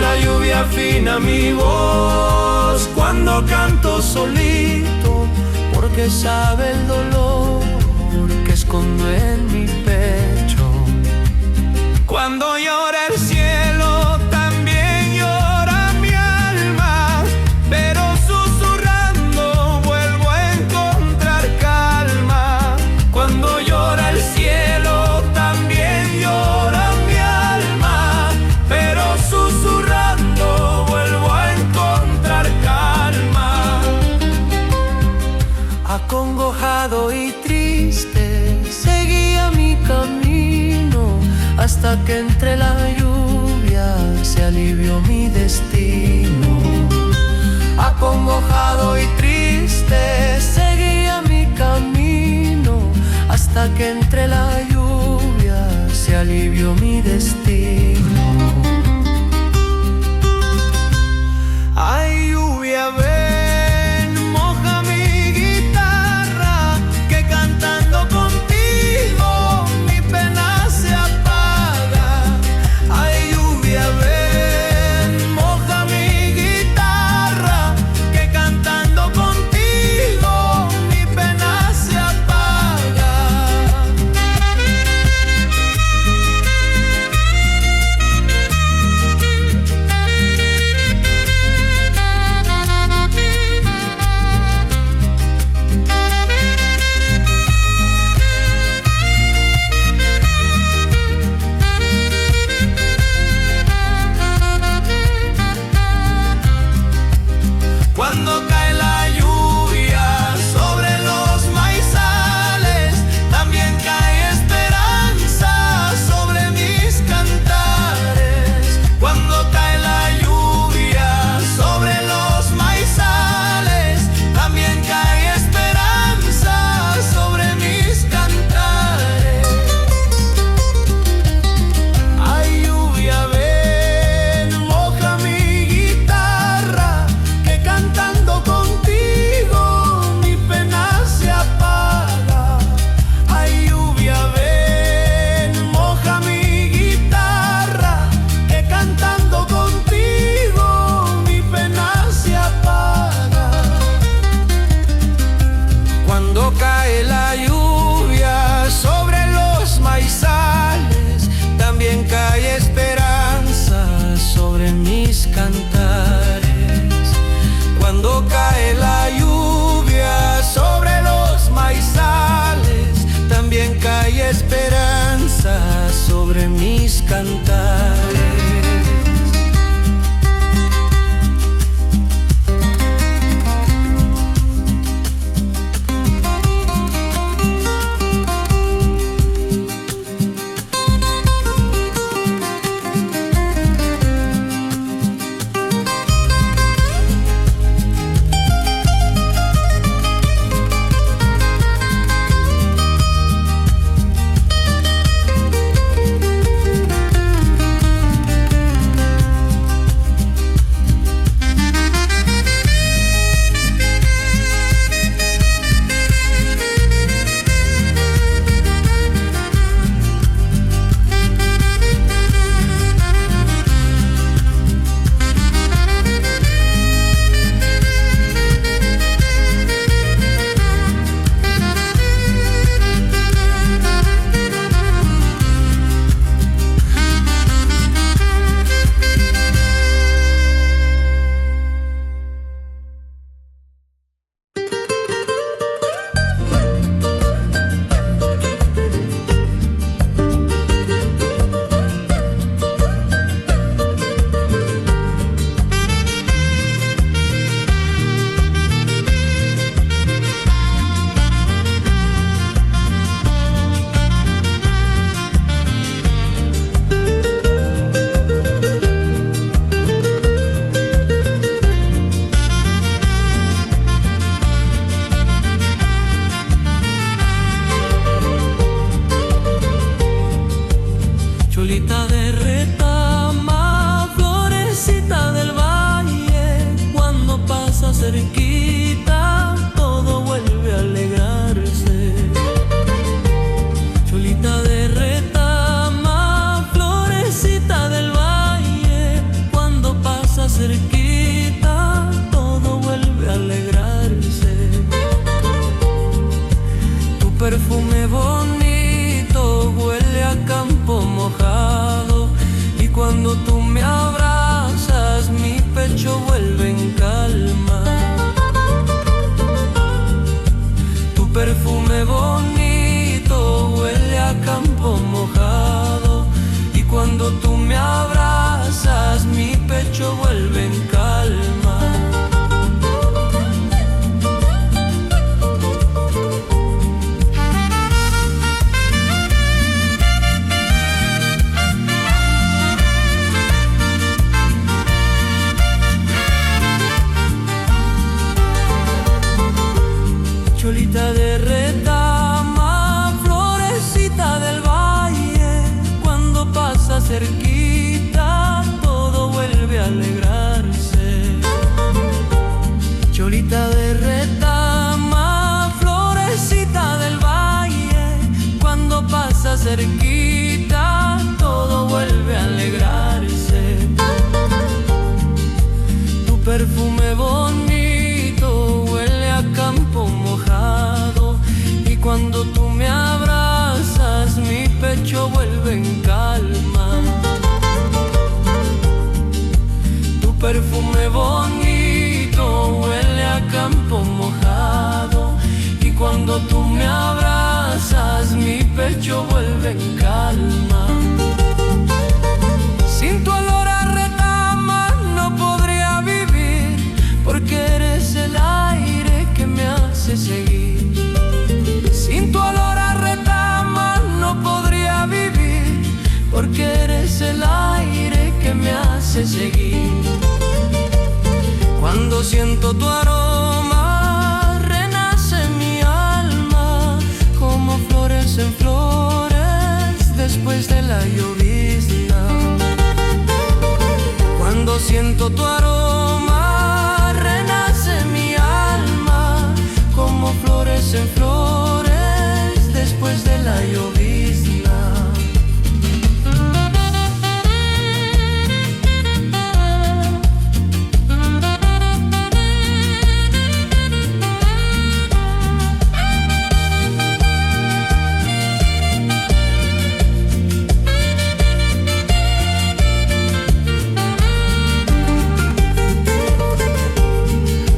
La lluvia afina mi voz cuando canto solito, porque sabe el dolor que escondo en mi pecho. Cuando llora el cielo, también llora mi alma, pero susurrando vuelvo a encontrar calma. Cuando llora el cielo, también llora mi alma, pero susurrando vuelvo a encontrar calma. Acongojado y triste seguía mi camino, hasta que entre la lluvia se alivió mi destino. Acongojado y triste seguía mi camino, hasta que entre la lluvia se alivió mi destino. Ay, lluvia, ven, moja mi guitarra, que cantando contigo mi pena se apaga. Ay, lluvia, ven, moja mi guitarra, que cantando contigo mi pena se apaga. Cuando cae la lluvia sobre los maizales, también cae esperanza sobre mis cantares. Cuando cae la lluvia sobre los maizales, también cae esperanza sobre mis cantares. Ay, lluvia, ven, moja mi guitarra, que cantando contigo mi pena se apaga. Ay, lluvia, ven, moja mi guitarra, que cantando contigo mi pena se apaga. Cuando cae la lluvia sobre los maizales, también cae esperanza sobre mis cantares. Cuando cae la lluvia sobre los maizales, también cae esperanza sobre mis cantares. Cholita de retama, florecita del valle, cuando pasa cerquita todo vuelve a alegrarse. Cholita de retama, florecita del valle, cuando pasa cerquita todo vuelve a alegrarse. Tu perfume bonito huele a campo mojado, y cuando tú me abrazas mi pecho vuelve en calma. Tu perfume bonito huele a campo mojado, y cuando tú me abrazas mi pecho vuelve en calma. Cholita de retama, florecita del valle, cuando pasa cerquita todo vuelve a alegrarse. Cholita de retama, florecita del valle, cuando pasa cerquita todo vuelve a alegrarse. Tu perfume bonito huele a campo mojado, y cuando tú me abrazas mi pecho vuelve en calma. Tu perfume bonito huele a campo mojado, y cuando tú me abrazas mi pecho vuelve en calma. Sin tu olor a retama no podría vivir, porque eres el aire que me hace seguir. Sin tu olor a retama no podría vivir, porque eres el aire que me hace seguir. Cuando siento tu aroma renace mi alma, como flores en flores después de la llovizna. Cuando siento tu aroma renace mi alma, como flores en flores después de la llovizna.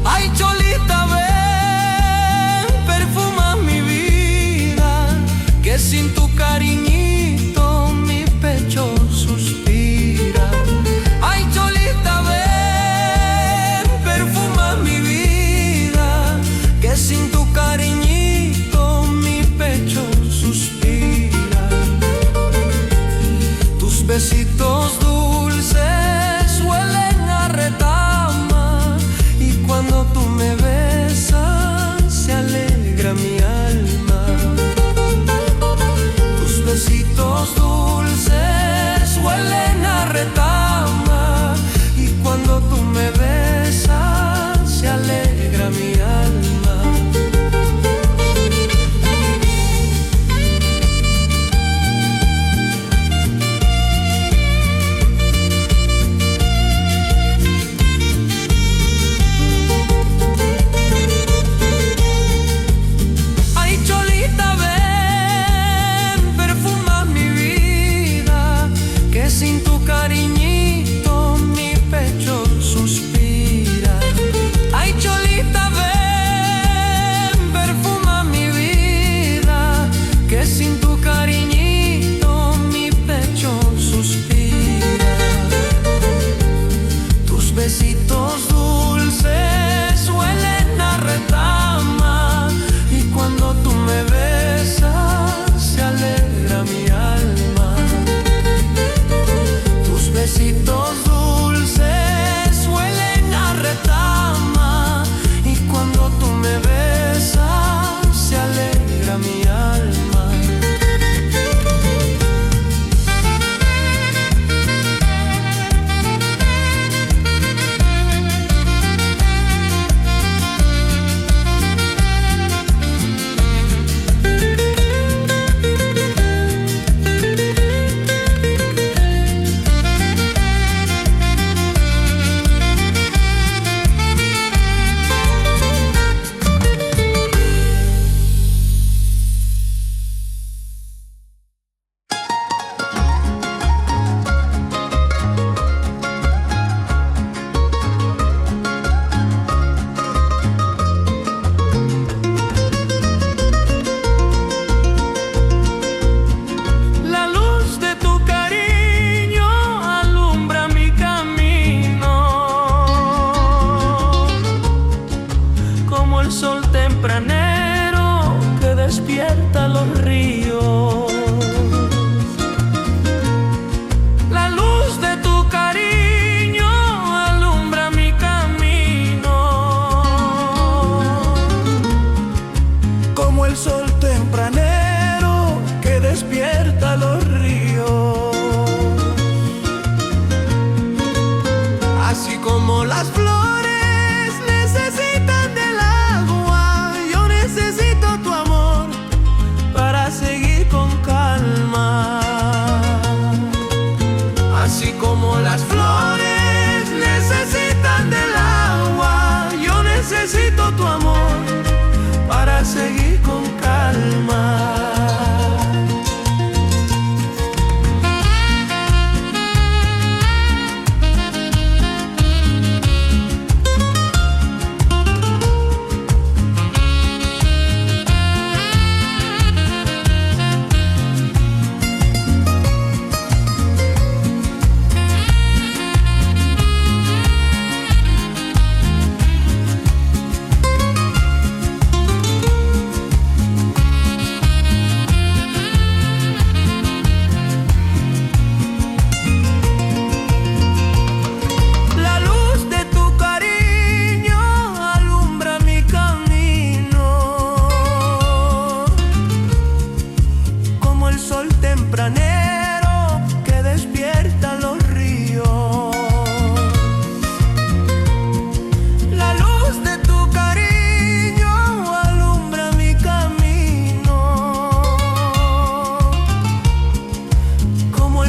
Ay, Cholita, ven, perfuma mi vida, que sin tu cariñito mi pecho suspira. Ay, Cholita, ven, perfuma mi vida, que sin tu cariñito mi pecho suspira. Tus besitos dulces huelen a retama, y cuando tú me besas se alegra mi alma. Tus besitos dulces huelen a retama, y cuando tú me besas se alegra mi alma. Ay, Cholita, ven, perfuma mi vida, que sin tu cariñito mi pecho suspira. Ay, Cholita, ven, perfuma mi vida, que sin tu cariñito mi pecho suspira. Tus besitos dulces huelen a retama, y cuando tú me besas se alegra mi alma. Tus besitos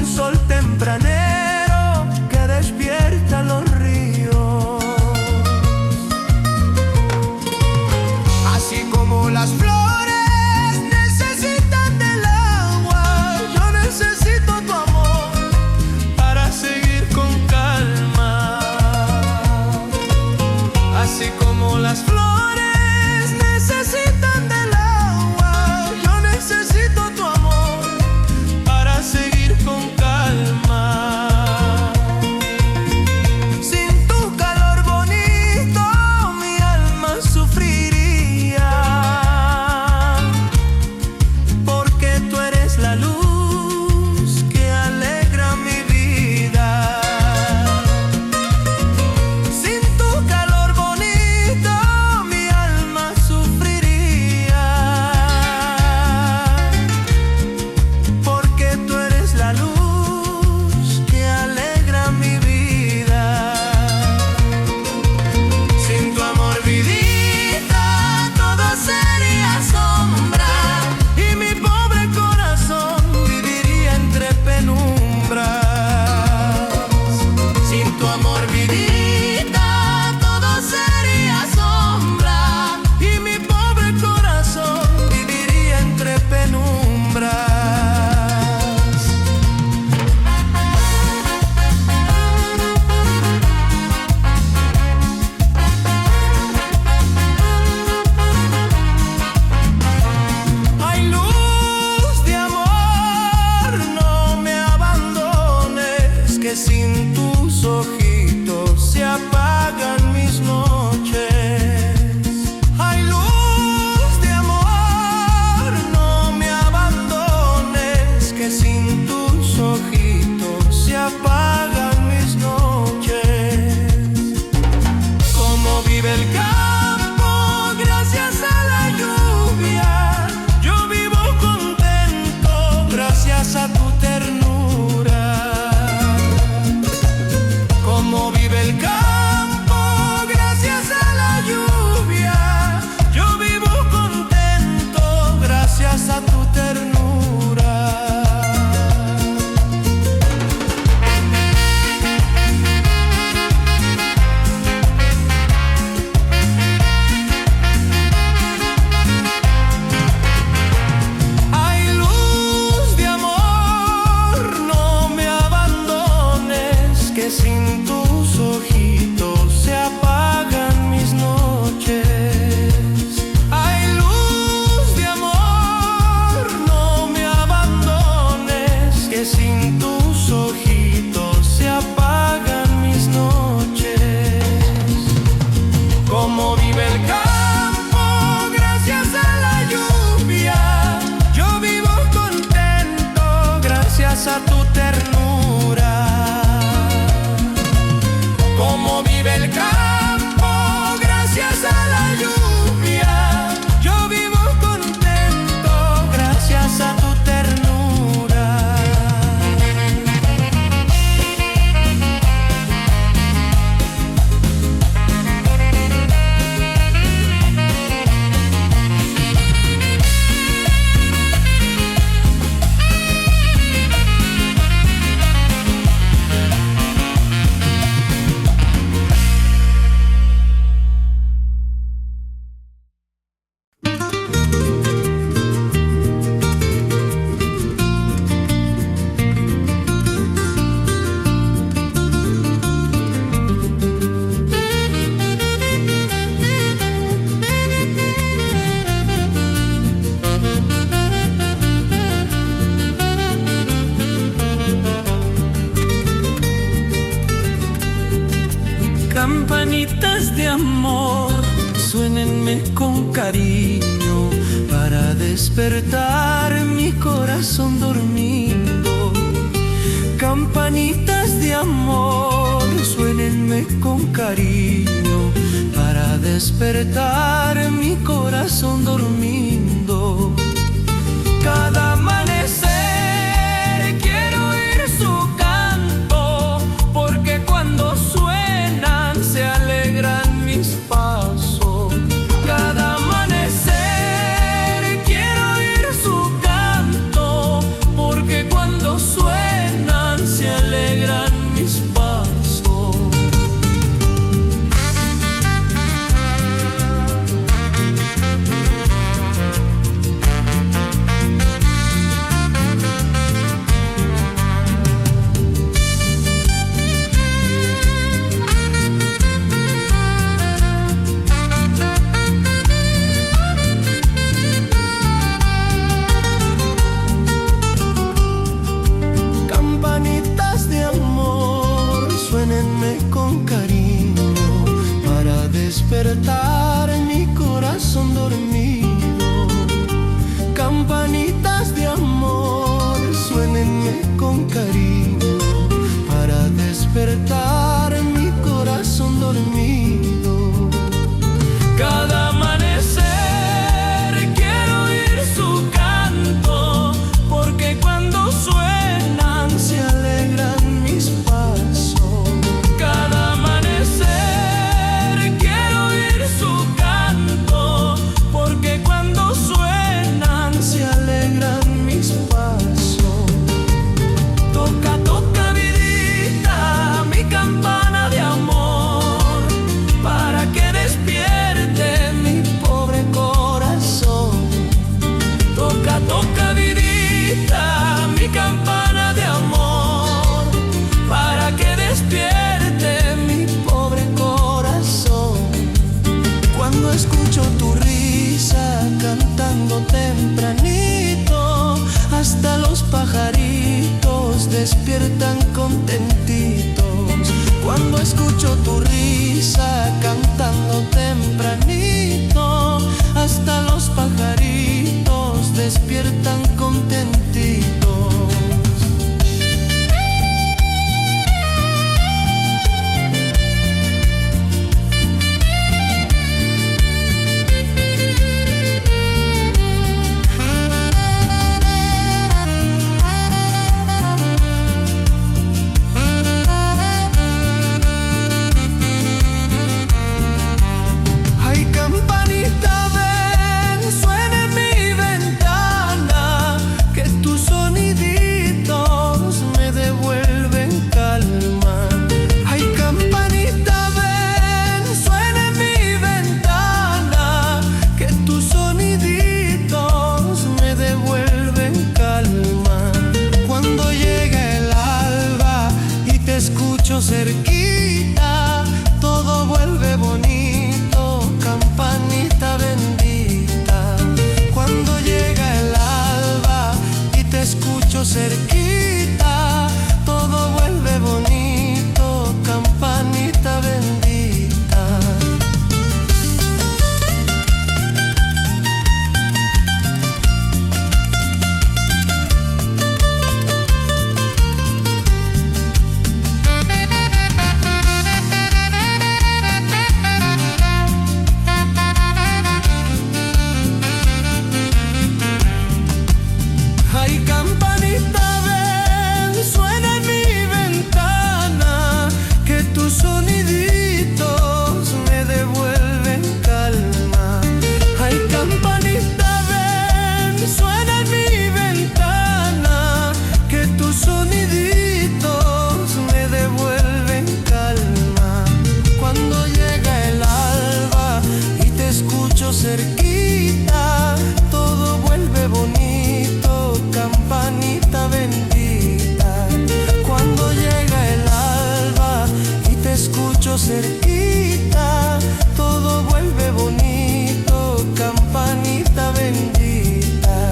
un sol tempranero que despierta los ríos. Así como las flores necesitan del agua, yo necesito tu amor para seguir con calma. Así como las flores necesitan del agua, yo necesito tu amor para seguir con calma. Sin tu calor bonito mi alma sufriría, porque tú eres la luz que alegra mi vida. Sin tu calor bonito mi alma sufriría, porque tú eres la luz que alegra mi vida. Sin tu amor, vidita, todo sería sombra y mi pobre corazón viviría entre penumbras. Sin tu amor, vidita, todo sería sombra y mi pobre corazón viviría entre penumbras. Ay, luz de amor, no me abandones, que sin tus ojitos se apagan mis noches. Ay, luz de amor, no me abandones, que sin tus ojitos se apagan mis noches. Como vive el campo gracias a la lluvia, yo vivo contento gracias a tu ternura. Como vive el campo gracias a la lluvia, yo vivo contento gracias a tu ternura. Ay, luz de amor, no me abandones, que sin tus ojitos se apagan mis noches. Ay, luz de amor, no me abandones, que sin tus ojitos se apagan mis noches. Como vive el campo gracias a la lluvia, yo vivo contento gracias a tu ternura. Como vive el campo gracias a la lluvia, yo vivo contento gracias a tu ternura. Campanitas de amor, suénenme con cariño para despertar mi corazón dormido. Campanitas de amor, suénenme con cariño para despertar mi corazón dormido. Cada amanecer quiero oír su canto, porque cuando suenan se alegran mis pasos. Cada amanecer quiero oír su canto, porque cuando suenan cariño para despertar mi corazón dormido. Cada amanecer quiero oír su canto, porque cuando suenan se alegran mis pasos. Cada amanecer quiero oír su canto, porque cuando suenan se alegran mis pasos. Toca, toca vidita, mi campana de amor, para que despierte mi pobre corazón. Toca, toca vidita, mi campana de amor, para que despierte mi pobre corazón. Cuando escucho tu risa cantando tempranito, hasta los pajaritos despiertan contentitos. Cuando escucho tu risa cantando tempranito, hasta los pajaritos despiertan contentitos. Ay, campanita, ven, suena en mi ventana, que tus soniditos me devuelven calma. Ay, campanita, ven, suena en mi ventana, que tus soniditos me devuelven calma. Cuando llega el alba y te escucho cerquita, todo vuelve bonito, campanita bendita. Cuando llega el alba y te escucho cerquita, todo vuelve bonito, campanita bendita. Ay, campanita, ven, suena en mi ventana, que tus soniditos me devuelven calma. Ay, campanita, ven, suena en mi ventana, que tus soniditos me devuelven calma. Cuando llega el alba y te escucho cerquita, todo vuelve bonito, campanita bendita. Cuando llega el alba y te escucho cerquita, todo vuelve bonito, campanita bendita.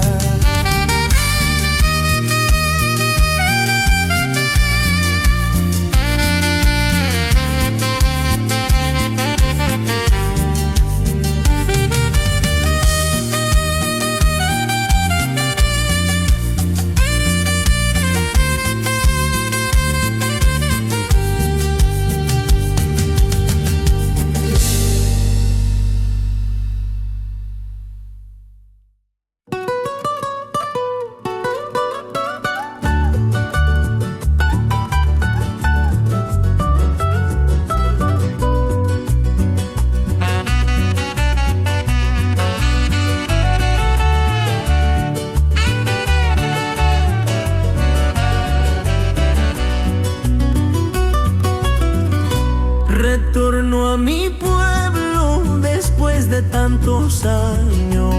Retorno a mi pueblo después de tantos años,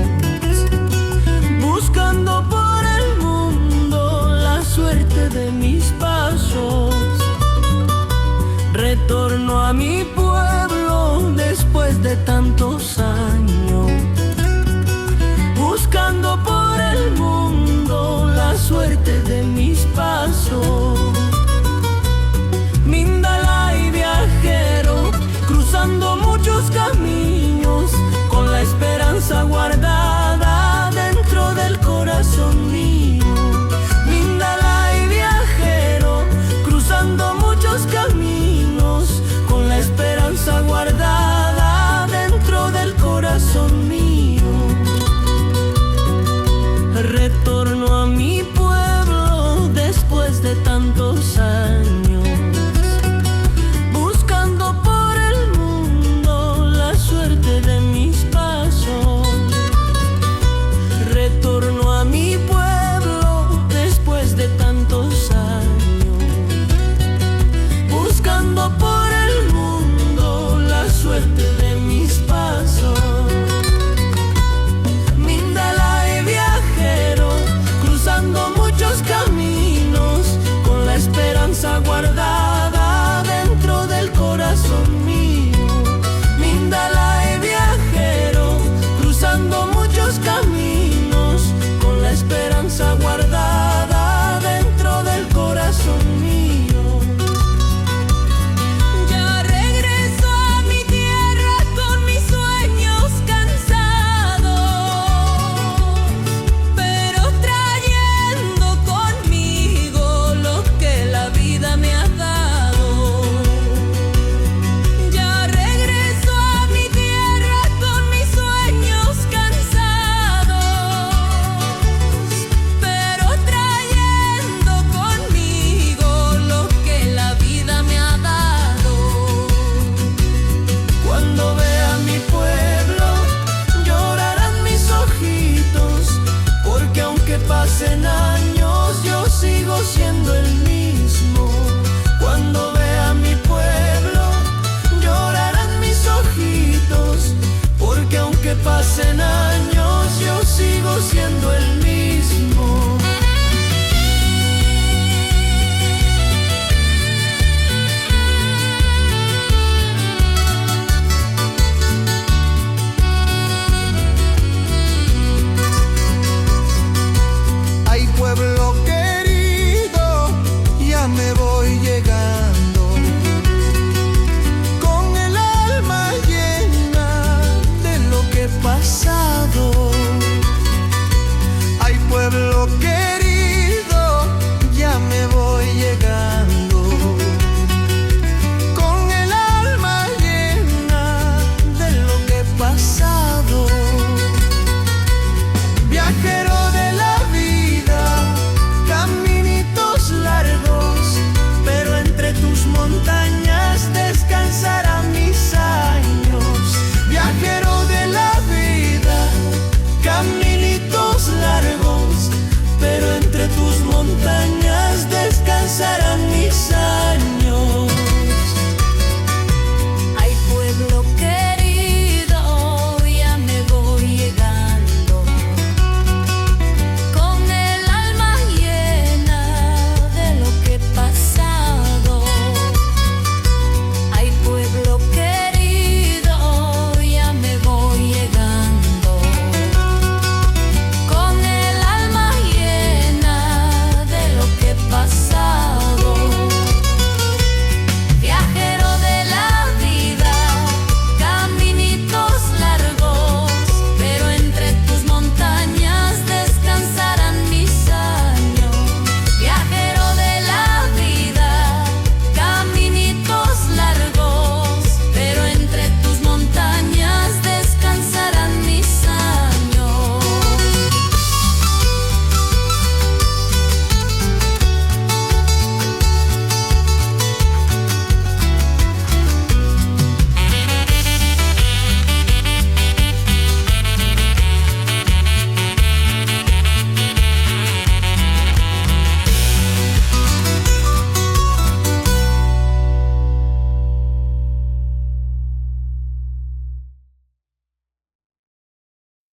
buscando por el mundo la suerte de mis pasos. Retorno a mi pueblo después de tantos años, buscando por el mundo la suerte de mis pasos. Mindalay viajero, cruzando muchos caminos, con la esperanza guardada dentro del corazón mío. Mindalay viajero, tantos años, buscando por el mundo la suerte de mis pasos. Retorno a mi pueblo después de tantos años, buscando por el mundo la suerte de mis pasos. Mindalae viajero, cruzando muchos caminos, con la esperanza guardada dentro del corazón mío. Mindalae viajero, cruzando muchos caminos, con la esperanza guardada dentro del corazón mío. Ya regreso a mi tierra con mis sueños cansados, pero trayendo conmigo lo que la vida me ha dado. Ya regreso a mi tierra con mis sueños cansados, pero trayendo conmigo lo que la vida me ha dado. Cuando vea mi pueblo, llorarán mis ojitos, porque aunque pasen años, yo sigo siendo el mismo. Cuando vea mi pueblo, llorarán mis ojitos, porque aunque pasen años, yo sigo siendo el mismo. Ay, pueblo querido, ya me voy llegando.